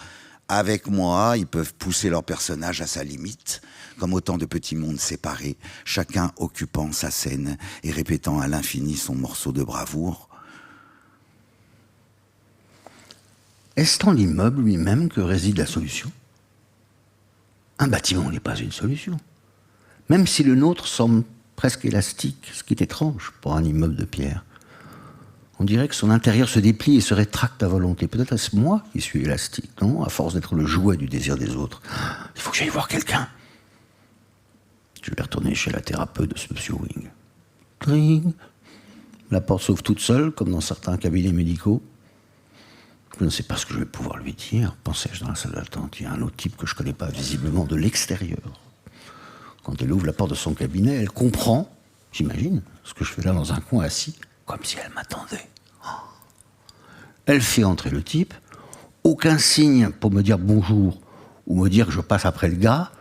Avec moi, ils peuvent pousser leur personnage à sa limite, comme autant de petits mondes séparés, chacun occupant sa scène et répétant à l'infini son morceau de bravoure. Est-ce dans l'immeuble lui-même que réside la solution? Un bâtiment n'est pas une solution. Même si le nôtre semble presque élastique, ce qui est étrange pour un immeuble de pierre. On dirait que son intérieur se déplie et se rétracte à volonté. Peut-être est-ce moi qui suis élastique, non? À force d'être le jouet du désir des autres. Il faut que j'aille voir quelqu'un. Je vais retourner chez la thérapeute de ce monsieur Wing. Tring. La porte s'ouvre toute seule, comme dans certains cabinets médicaux. Je ne sais pas ce que je vais pouvoir lui dire. Pensais-je dans la salle d'attente, il y a un autre type que je ne connais pas visiblement de l'extérieur. Quand elle ouvre la porte de son cabinet, elle comprend, j'imagine, ce que je fais là dans un coin assis, comme si elle m'attendait. Elle fait entrer le type, aucun signe pour me dire bonjour ou me dire que je passe après le gars.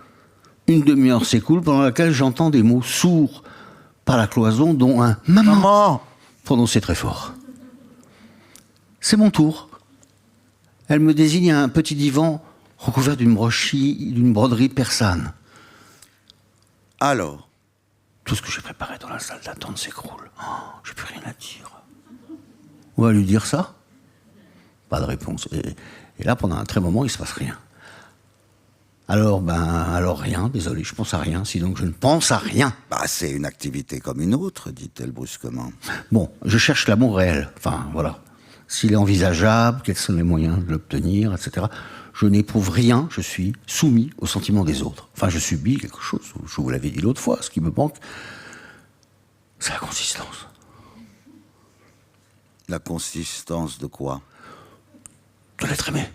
Une demi-heure s'écoule pendant laquelle j'entends des mots sourds par la cloison, dont un « maman » prononcé très fort. C'est mon tour. Elle me désigne un petit divan recouvert d'une broderie persane. Alors, tout ce que j'ai préparé dans la salle d'attente s'écroule. J'ai plus rien à dire. On va lui dire ça? Pas de réponse. Et là, pendant un très moment, il se passe rien. Alors rien, désolé, je pense à rien, sinon je ne pense à rien. bah, c'est une activité comme une autre, dit-elle brusquement. Bon, je cherche l'amour réel, enfin, voilà. S'il est envisageable, quels sont les moyens de l'obtenir, etc. Je n'éprouve rien, je suis soumis aux sentiments des autres. Enfin, je subis quelque chose, je vous l'avais dit l'autre fois, ce qui me manque, c'est la consistance. La consistance de quoi? De l'être aimé.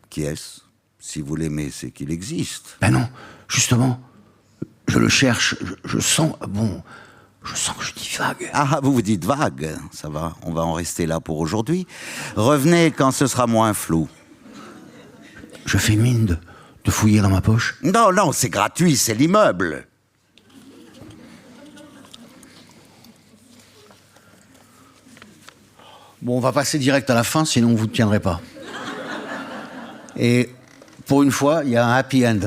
Qui est-ce? Si vous l'aimez, c'est qu'il existe. Ben non, justement, je le cherche, je sens, je sens que je dis vague. Ah, vous vous dites vague, ça va, on va en rester là pour aujourd'hui. Revenez quand ce sera moins flou. Je fais mine de fouiller dans ma poche. Non, c'est gratuit, c'est l'immeuble. Bon, on va passer direct à la fin, sinon vous ne tiendrez pas. Et pour une fois, il y a un happy end.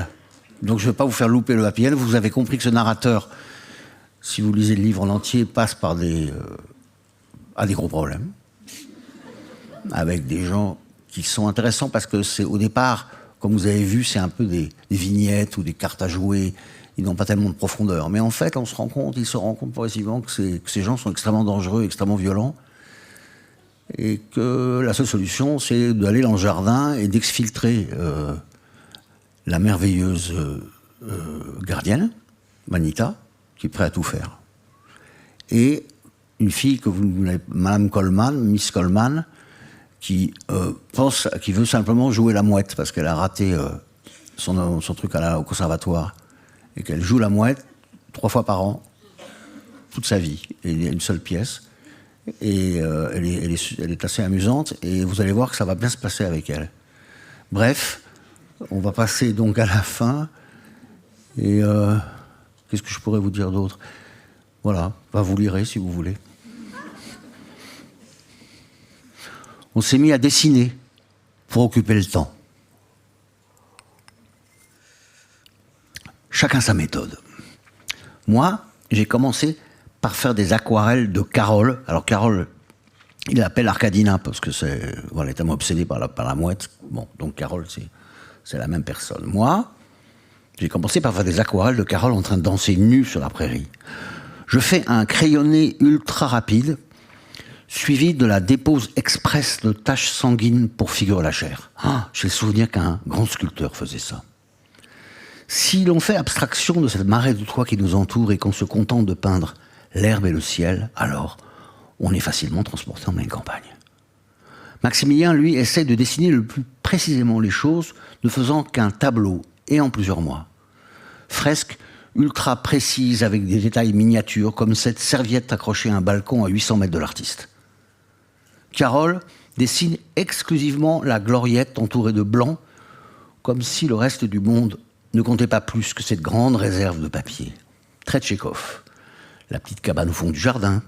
Donc je ne vais pas vous faire louper le happy end. Vous avez compris que ce narrateur, si vous lisez le livre en entier, passe par a des gros problèmes. Avec des gens qui sont intéressants parce que c'est au départ, comme vous avez vu, c'est un peu des vignettes ou des cartes à jouer. Ils n'ont pas tellement de profondeur. Mais en fait, il se rend compte progressivement que ces gens sont extrêmement dangereux, extrêmement violents. Et que la seule solution, c'est d'aller dans le jardin et d'exfiltrer la merveilleuse gardienne, Manita, qui est prête à tout faire. Et une fille que vous n'avez, Madame Coleman, Miss Coleman, qui veut simplement jouer la mouette parce qu'elle a raté son truc au conservatoire et qu'elle joue la mouette 3 fois par an, toute sa vie. Et il y a une seule pièce. Et elle est assez amusante et vous allez voir que ça va bien se passer avec elle. Bref, on va passer donc à la fin. Et qu'est-ce que je pourrais vous dire d'autre? Voilà, vous lirez si vous voulez. On s'est mis à dessiner pour occuper le temps. Chacun sa méthode. Moi, j'ai commencé par faire des aquarelles de Carole. Alors Carole, il l'appelle Arkadina parce que elle est tellement obsédée par la mouette. Bon, donc Carole, c'est la même personne. Moi, j'ai commencé par faire des aquarelles de Carole en train de danser nue sur la prairie. Je fais un crayonné ultra rapide, suivi de la dépose express de taches sanguines pour figurer la chair. J'ai le souvenir qu'un grand sculpteur faisait ça. Si l'on fait abstraction de cette marée de toits qui nous entoure et qu'on se contente de peindre l'herbe et le ciel, alors on est facilement transporté en pleine campagne. Maximilien, lui, essaie de dessiner le plus précisément les choses, ne faisant qu'un tableau et en plusieurs mois. Fresque ultra précise avec des détails miniatures, comme cette serviette accrochée à un balcon à 800 mètres de l'artiste. Carole dessine exclusivement la gloriette entourée de blanc, comme si le reste du monde ne comptait pas plus que cette grande réserve de papier. Très Tchekhov. La petite cabane au fond du jardin,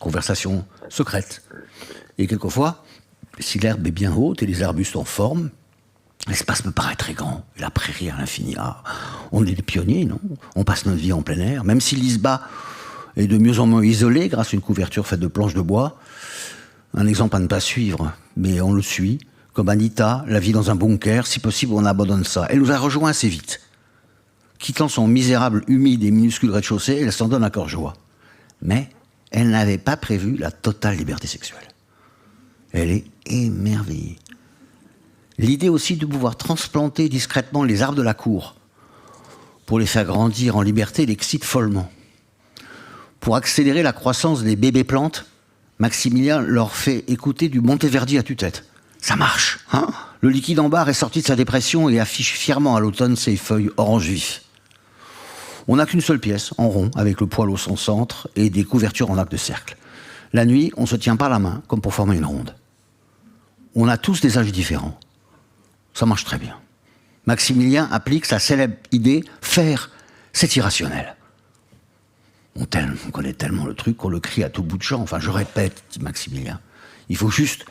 conversation secrète. Et quelquefois, si l'herbe est bien haute et les arbustes en forme, l'espace me paraît très grand, et la prairie à l'infini. On est des pionniers, non? On passe notre vie en plein air, même si l'Isba est de mieux en mieux isolée grâce à une couverture faite de planches de bois. Un exemple à ne pas suivre, mais on le suit. Comme Anita, la vie dans un bunker, si possible on abandonne ça. Elle nous a rejoints assez vite. Quittant son misérable, humide et minuscule rez-de-chaussée, elle s'en donne à cœur joie. Mais elle n'avait pas prévu la totale liberté sexuelle. Elle est émerveillée. L'idée aussi de pouvoir transplanter discrètement les arbres de la cour pour les faire grandir en liberté l'excite follement. Pour accélérer la croissance des bébés plantes, Maximilien leur fait écouter du Monteverdi à tue-tête. Ça marche, hein? Le liquide en barre est sorti de sa dépression et affiche fièrement à l'automne ses feuilles orange vif. On n'a qu'une seule pièce, en rond, avec le poêle au son centre et des couvertures en arc de cercle. La nuit, on se tient par la main, comme pour former une ronde. On a tous des âges différents. Ça marche très bien. Maximilien applique sa célèbre idée « faire, c'est irrationnel ». On connaît tellement le truc qu'on le crie à tout bout de champ. Enfin, je répète, dit Maximilien. Il faut juste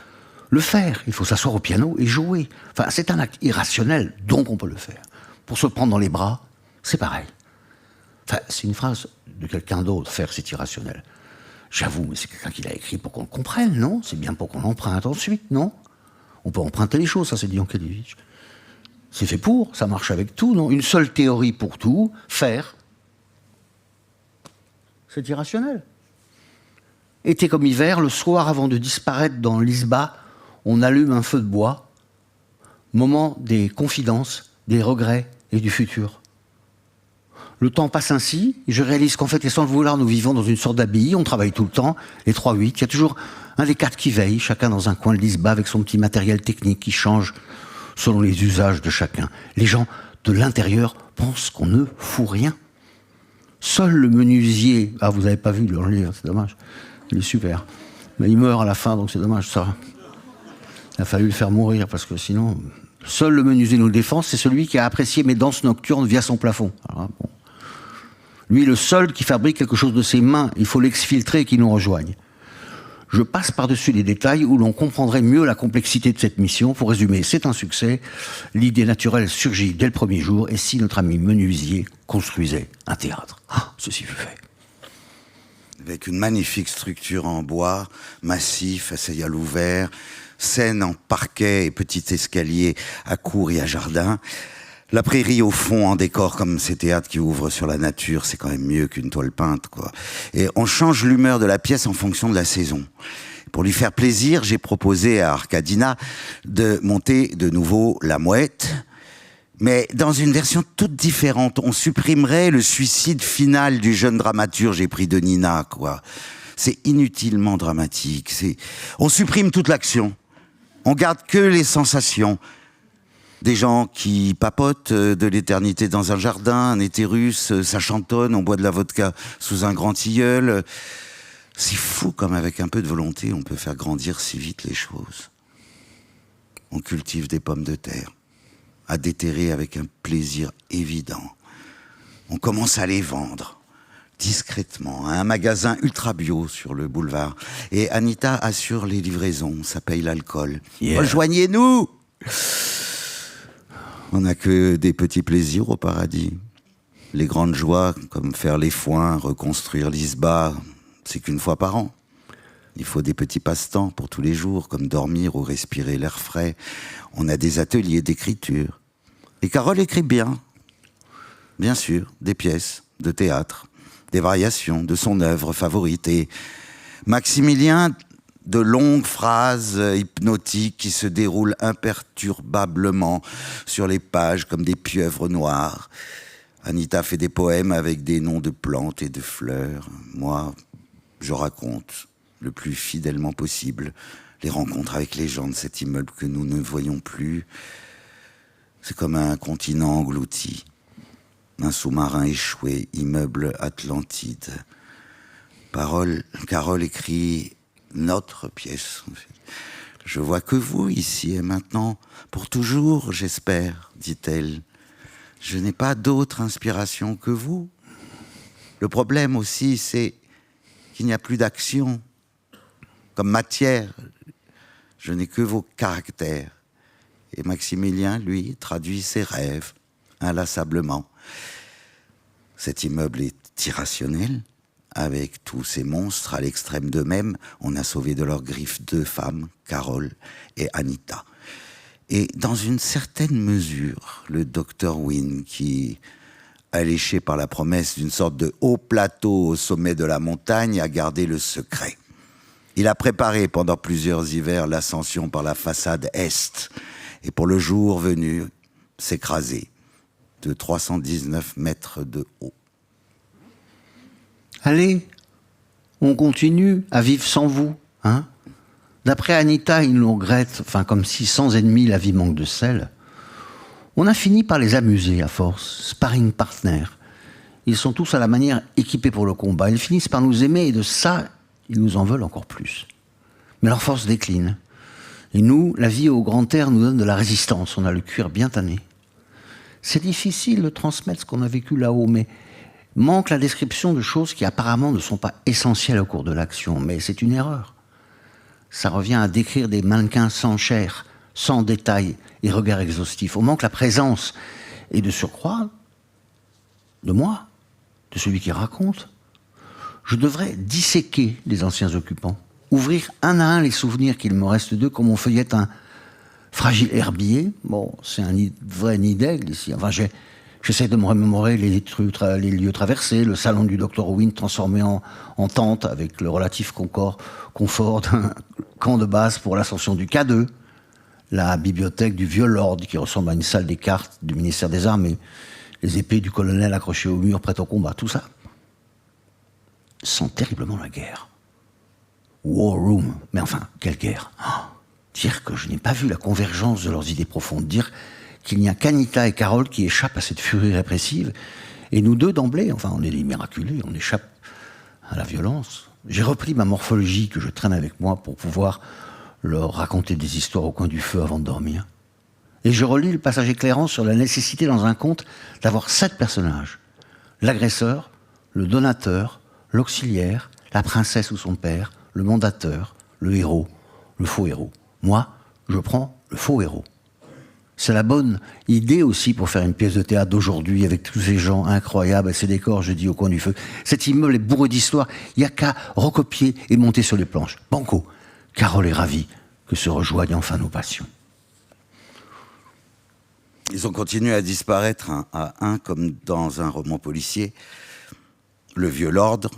le faire. Il faut s'asseoir au piano et jouer. Enfin, c'est un acte irrationnel, donc on peut le faire. Pour se prendre dans les bras, c'est pareil. Enfin, c'est une phrase de quelqu'un d'autre, faire, c'est irrationnel. J'avoue, mais c'est quelqu'un qui l'a écrit pour qu'on le comprenne, non? C'est bien pour qu'on l'emprunte ensuite, non? On peut emprunter les choses, ça c'est dit Yankelevitch. C'est fait pour, ça marche avec tout, non? Une seule théorie pour tout, faire, c'est irrationnel. Été comme hiver, le soir avant de disparaître dans l'Isba, on allume un feu de bois, moment des confidences, des regrets et du futur. Le temps passe ainsi, et je réalise qu'en fait, et sans le vouloir, nous vivons dans une sorte d'abbaye, on travaille tout le temps, les 3-8, il y a toujours un des 4 qui veille, chacun dans un coin de l'Isba avec son petit matériel technique qui change selon les usages de chacun. Les gens de l'intérieur pensent qu'on ne fout rien. Seul le menuisier... Ah, vous n'avez pas vu le livre, c'est dommage. Il est super. Mais il meurt à la fin, donc c'est dommage, ça. Il a fallu le faire mourir, parce que sinon... Seul le menuisier nous défend, c'est celui qui a apprécié mes danses nocturnes via son plafond. Alors, bon. Lui, le seul qui fabrique quelque chose de ses mains, il faut l'exfiltrer et qu'il nous rejoigne. Je passe par-dessus les détails où l'on comprendrait mieux la complexité de cette mission. Pour résumer, c'est un succès. L'idée naturelle surgit dès le premier jour. Et si notre ami menuisier construisait un théâtre? Ceci fut fait. Avec une magnifique structure en bois, massif, assez à l'ouvert, scène en parquet et petit escalier à cour et à jardin. La prairie au fond en décor comme ces théâtres qui ouvrent sur la nature, c'est quand même mieux qu'une toile peinte, quoi. Et on change l'humeur de la pièce en fonction de la saison. Pour lui faire plaisir, j'ai proposé à Arkadina de monter de nouveau la mouette, mais dans une version toute différente. On supprimerait le suicide final du jeune dramaturge épris de Nina, quoi. C'est inutilement dramatique. On supprime toute l'action. On garde que les sensations. Des gens qui papotent de l'éternité dans un jardin, un été russe, ça chantonne, on boit de la vodka sous un grand tilleul. C'est fou comme avec un peu de volonté, on peut faire grandir si vite les choses. On cultive des pommes de terre, à déterrer avec un plaisir évident. On commence à les vendre, discrètement, à un magasin ultra bio sur le boulevard. Et Anita assure les livraisons, ça paye l'alcool. Yeah. Rejoignez-nous! On n'a que des petits plaisirs au paradis. Les grandes joies, comme faire les foins, reconstruire l'isba, c'est qu'une fois par an. Il faut des petits passe-temps pour tous les jours, comme dormir ou respirer l'air frais. On a des ateliers d'écriture. Et Carole écrit bien. Bien sûr, des pièces de théâtre, des variations de son œuvre favorite. Et Maximilien, de longues phrases hypnotiques qui se déroulent imperturbablement sur les pages comme des pieuvres noires. Anita fait des poèmes avec des noms de plantes et de fleurs. Moi, je raconte le plus fidèlement possible les rencontres avec les gens de cet immeuble que nous ne voyons plus. C'est comme un continent englouti, un sous-marin échoué, immeuble Atlantide. Carole écrit notre pièce. Je vois que vous ici et maintenant, pour toujours, j'espère, dit-elle. Je n'ai pas d'autre inspiration que vous. Le problème aussi, c'est qu'il n'y a plus d'action. Comme matière, je n'ai que vos caractères. Et Maximilien, lui, traduit ses rêves, inlassablement. Cet immeuble est irrationnel. Avec tous ces monstres à l'extrême d'eux-mêmes, on a sauvé de leurs griffes 2 femmes, Carole et Anita. Et dans une certaine mesure, le docteur Wynne, qui, alléché par la promesse d'une sorte de haut plateau au sommet de la montagne, a gardé le secret. Il a préparé pendant plusieurs hivers l'ascension par la façade est, et pour le jour venu, s'écraser de 319 mètres de haut. Allez, on continue à vivre sans vous, hein? D'après Anita, ils nous regrettent, enfin comme si sans ennemis la vie manque de sel. On a fini par les amuser à force, sparring partner. Ils sont tous à la manière équipés pour le combat. Ils finissent par nous aimer et de ça, ils nous en veulent encore plus. Mais leur force décline. Et nous, la vie au grand air nous donne de la résistance. On a le cuir bien tanné. C'est difficile de transmettre ce qu'on a vécu là-haut, mais manque la description de choses qui apparemment ne sont pas essentielles au cours de l'action. Mais c'est une erreur. Ça revient à décrire des mannequins sans chair, sans détails et regard exhaustif. On manque la présence et de surcroît, de moi, de celui qui raconte. Je devrais disséquer les anciens occupants, ouvrir un à un les souvenirs qu'il me reste d'eux comme on feuillette un fragile herbier. Bon, c'est un vrai nid d'aigle ici. Enfin, j'essaie de me remémorer les lieux traversés, le salon du Dr. Wynne transformé en tente avec le relatif confort d'un camp de base pour l'ascension du K2, la bibliothèque du vieux Lord qui ressemble à une salle des cartes du ministère des Armées, les épées du colonel accrochées au mur prêtes au combat, tout ça sent terriblement la guerre. War Room, mais enfin, quelle guerre! Dire que je n'ai pas vu la convergence de leurs idées profondes, dire qu'il n'y a qu'Anita et Carole qui échappent à cette furie répressive, et nous deux d'emblée, enfin on est des miraculés, on échappe à la violence. J'ai repris ma morphologie que je traîne avec moi pour pouvoir leur raconter des histoires au coin du feu avant de dormir. Et je relis le passage éclairant sur la nécessité dans un conte d'avoir 7 personnages. L'agresseur, le donateur, l'auxiliaire, la princesse ou son père, le mandateur, le héros, le faux héros. Moi, je prends le faux héros. C'est la bonne idée aussi pour faire une pièce de théâtre d'aujourd'hui avec tous ces gens incroyables et ces décors, je dis, au coin du feu. Cet immeuble est bourré d'histoire. Il n'y a qu'à recopier et monter sur les planches. Banco. Carole est ravie que se rejoignent enfin nos passions. Ils ont continué à disparaître un à un comme dans un roman policier. Le vieux Lord,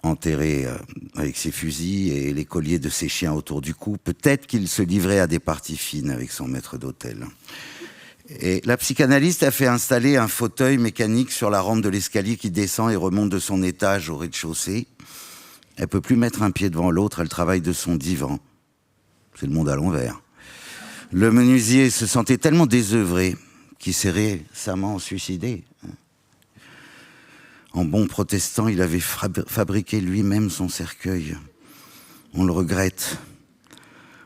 enterré avec ses fusils et les colliers de ses chiens autour du cou. Peut-être qu'il se livrait à des parties fines avec son maître d'hôtel. Et la psychanalyste a fait installer un fauteuil mécanique sur la rampe de l'escalier qui descend et remonte de son étage au rez-de-chaussée. Elle peut plus mettre un pied devant l'autre, elle travaille de son divan. C'est le monde à l'envers. Le menuisier se sentait tellement désœuvré qu'il s'est récemment suicidé. En bon protestant, il avait fabriqué lui-même son cercueil. On le regrette.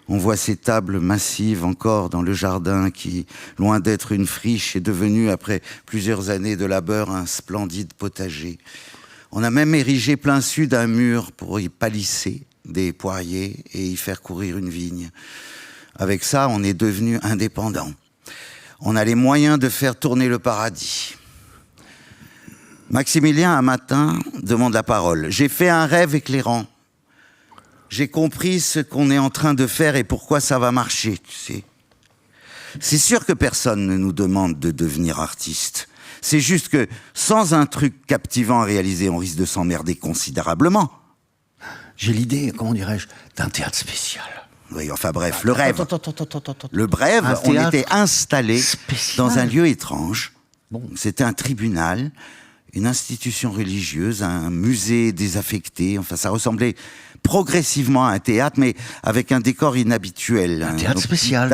On voit ces tables massives encore dans le jardin qui, loin d'être une friche, est devenue, après plusieurs années de labeur, un splendide potager. On a même érigé plein sud un mur pour y palisser des poiriers et y faire courir une vigne. Avec ça, on est devenu indépendant. On a les moyens de faire tourner le paradis. Maximilien, un matin, demande la parole. « J'ai fait un rêve éclairant. J'ai compris ce qu'on est en train de faire et pourquoi ça va marcher, tu sais. C'est sûr que personne ne nous demande de devenir artiste. C'est juste que, sans un truc captivant à réaliser, on risque de s'emmerder considérablement. » J'ai l'idée, comment dirais-je, d'un théâtre spécial. Oui, enfin bref, le rêve. Attends. Le rêve, on était installé spécial. dans un lieu étrange. Bon. C'était un tribunal, une institution religieuse, un musée désaffecté. Enfin, ça ressemblait progressivement à un théâtre, mais avec un décor inhabituel. Un théâtre spécial.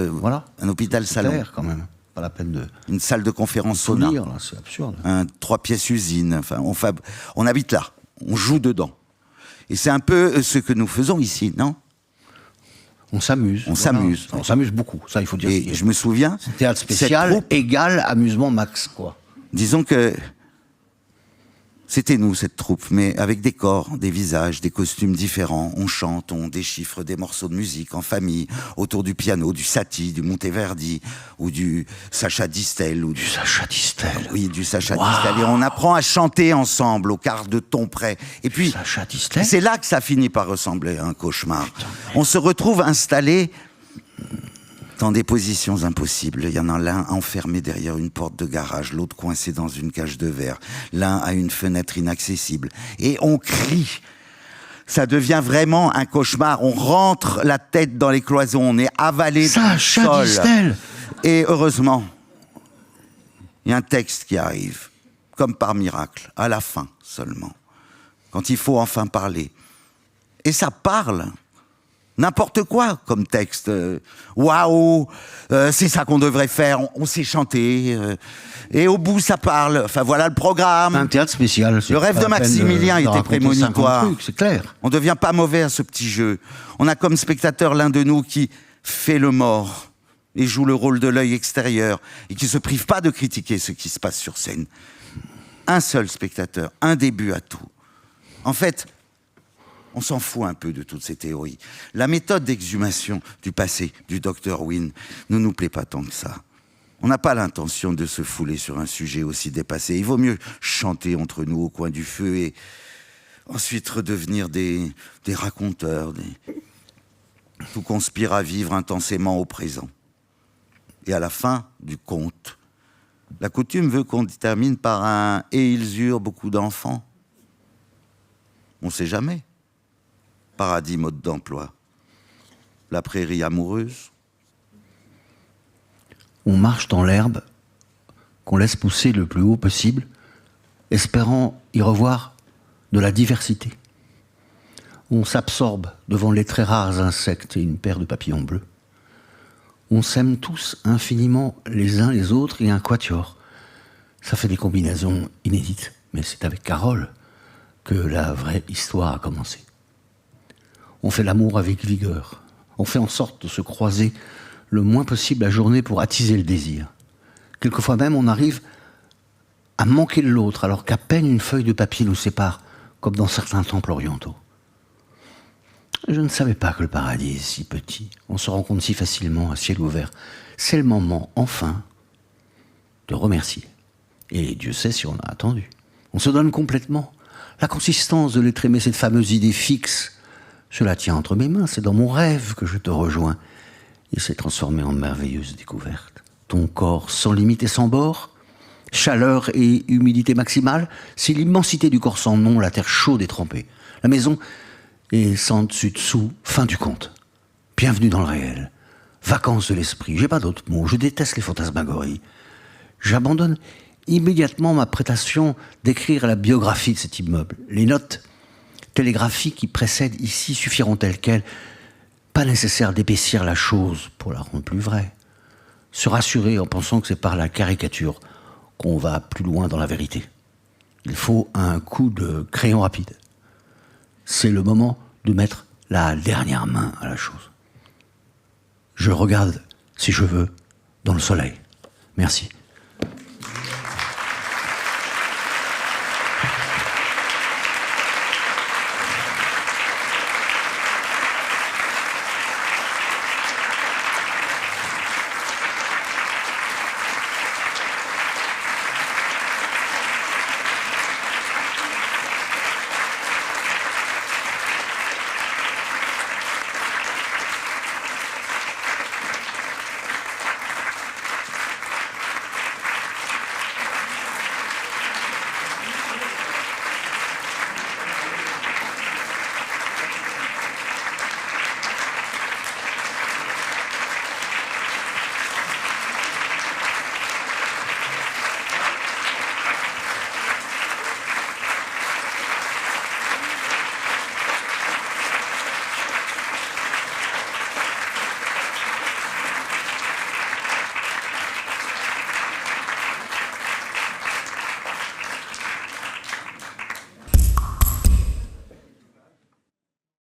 Voilà. Un hôpital salon. Clair, quand même. Pas la peine de... Une salle de conférence sauna. C'est absurde. 3 pièces usine. Enfin, on habite là. On joue dedans. Et c'est un peu ce que nous faisons ici, non ? On s'amuse. On s'amuse. On s'amuse beaucoup, ça il faut dire. Et je me souviens... Théâtre spécial égale amusement max, quoi. Disons que c'était nous, cette troupe, mais avec des corps, des visages, des costumes différents. On chante, on déchiffre des morceaux de musique en famille, autour du piano, du Satie, du Monteverdi, ou du Sacha Distel. Du Sacha Distel. Oui, du Sacha Distel. Et on apprend à chanter ensemble, au quart de ton près. Et puis, Sacha Distel. C'est là que ça finit par ressembler à un cauchemar. On se retrouve installé dans des positions impossibles. Il y en a l'un enfermé derrière une porte de garage, l'autre coincé dans une cage de verre, l'un à une fenêtre inaccessible. Et on crie. Ça devient vraiment un cauchemar. On rentre la tête dans les cloisons, on est avalé dans le sol. Sacha Distel. Et heureusement, il y a un texte qui arrive, comme par miracle, à la fin seulement, quand il faut enfin parler. Et ça parle. N'importe quoi comme texte. Waouh, c'est ça qu'on devrait faire. On sait chanter. Et au bout, ça parle. Enfin, voilà le programme. Un théâtre spécial. Le rêve de Maximilien était prémonitoire. C'est clair. On ne devient pas mauvais à ce petit jeu. On a comme spectateur l'un de nous qui fait le mort et joue le rôle de l'œil extérieur et qui ne se prive pas de critiquer ce qui se passe sur scène. Un seul spectateur, un début à tout. En fait, on s'en fout un peu de toutes ces théories. La méthode d'exhumation du passé du Dr Wynne ne nous plaît pas tant que ça. On n'a pas l'intention de se fouler sur un sujet aussi dépassé. Il vaut mieux chanter entre nous au coin du feu et ensuite redevenir des raconteurs. Tout conspire à vivre intensément au présent. Et à la fin du conte, la coutume veut qu'on termine par un « et ils eurent beaucoup d'enfants ». On ne sait jamais. Paradis mode d'emploi. La prairie amoureuse. On marche dans l'herbe qu'on laisse pousser le plus haut possible, espérant y revoir de la diversité. On s'absorbe devant les très rares insectes et une paire de papillons bleus. On s'aime tous infiniment les uns les autres et un quatuor. Ça fait des combinaisons inédites, mais c'est avec Carole que la vraie histoire a commencé. On fait l'amour avec vigueur. On fait en sorte de se croiser le moins possible la journée pour attiser le désir. Quelquefois même, on arrive à manquer de l'autre, alors qu'à peine une feuille de papier nous sépare, comme dans certains temples orientaux. Je ne savais pas que le paradis est si petit. On se rencontre si facilement à ciel ouvert. C'est le moment, enfin, de remercier. Et Dieu sait si on a attendu. On se donne complètement. La consistance de l'être aimé, cette fameuse idée fixe, je la tiens entre mes mains, c'est dans mon rêve que je te rejoins. Il s'est transformé en merveilleuse découverte. Ton corps sans limite et sans bord, chaleur et humidité maximale, c'est l'immensité du corps sans nom, la terre chaude et trempée. La maison est sans dessus-dessous, fin du compte. Bienvenue dans le réel. Vacances de l'esprit, j'ai pas d'autre mot, je déteste les fantasmagories. J'abandonne immédiatement ma prétention d'écrire la biographie de cet immeuble. Les notes télégraphiques qui précèdent ici suffiront telles quelles. Pas nécessaire d'épaissir la chose pour la rendre plus vraie. Se rassurer en pensant que c'est par la caricature qu'on va plus loin dans la vérité. Il faut un coup de crayon rapide. C'est le moment de mettre la dernière main à la chose. Je regarde, si je veux, dans le soleil. Merci.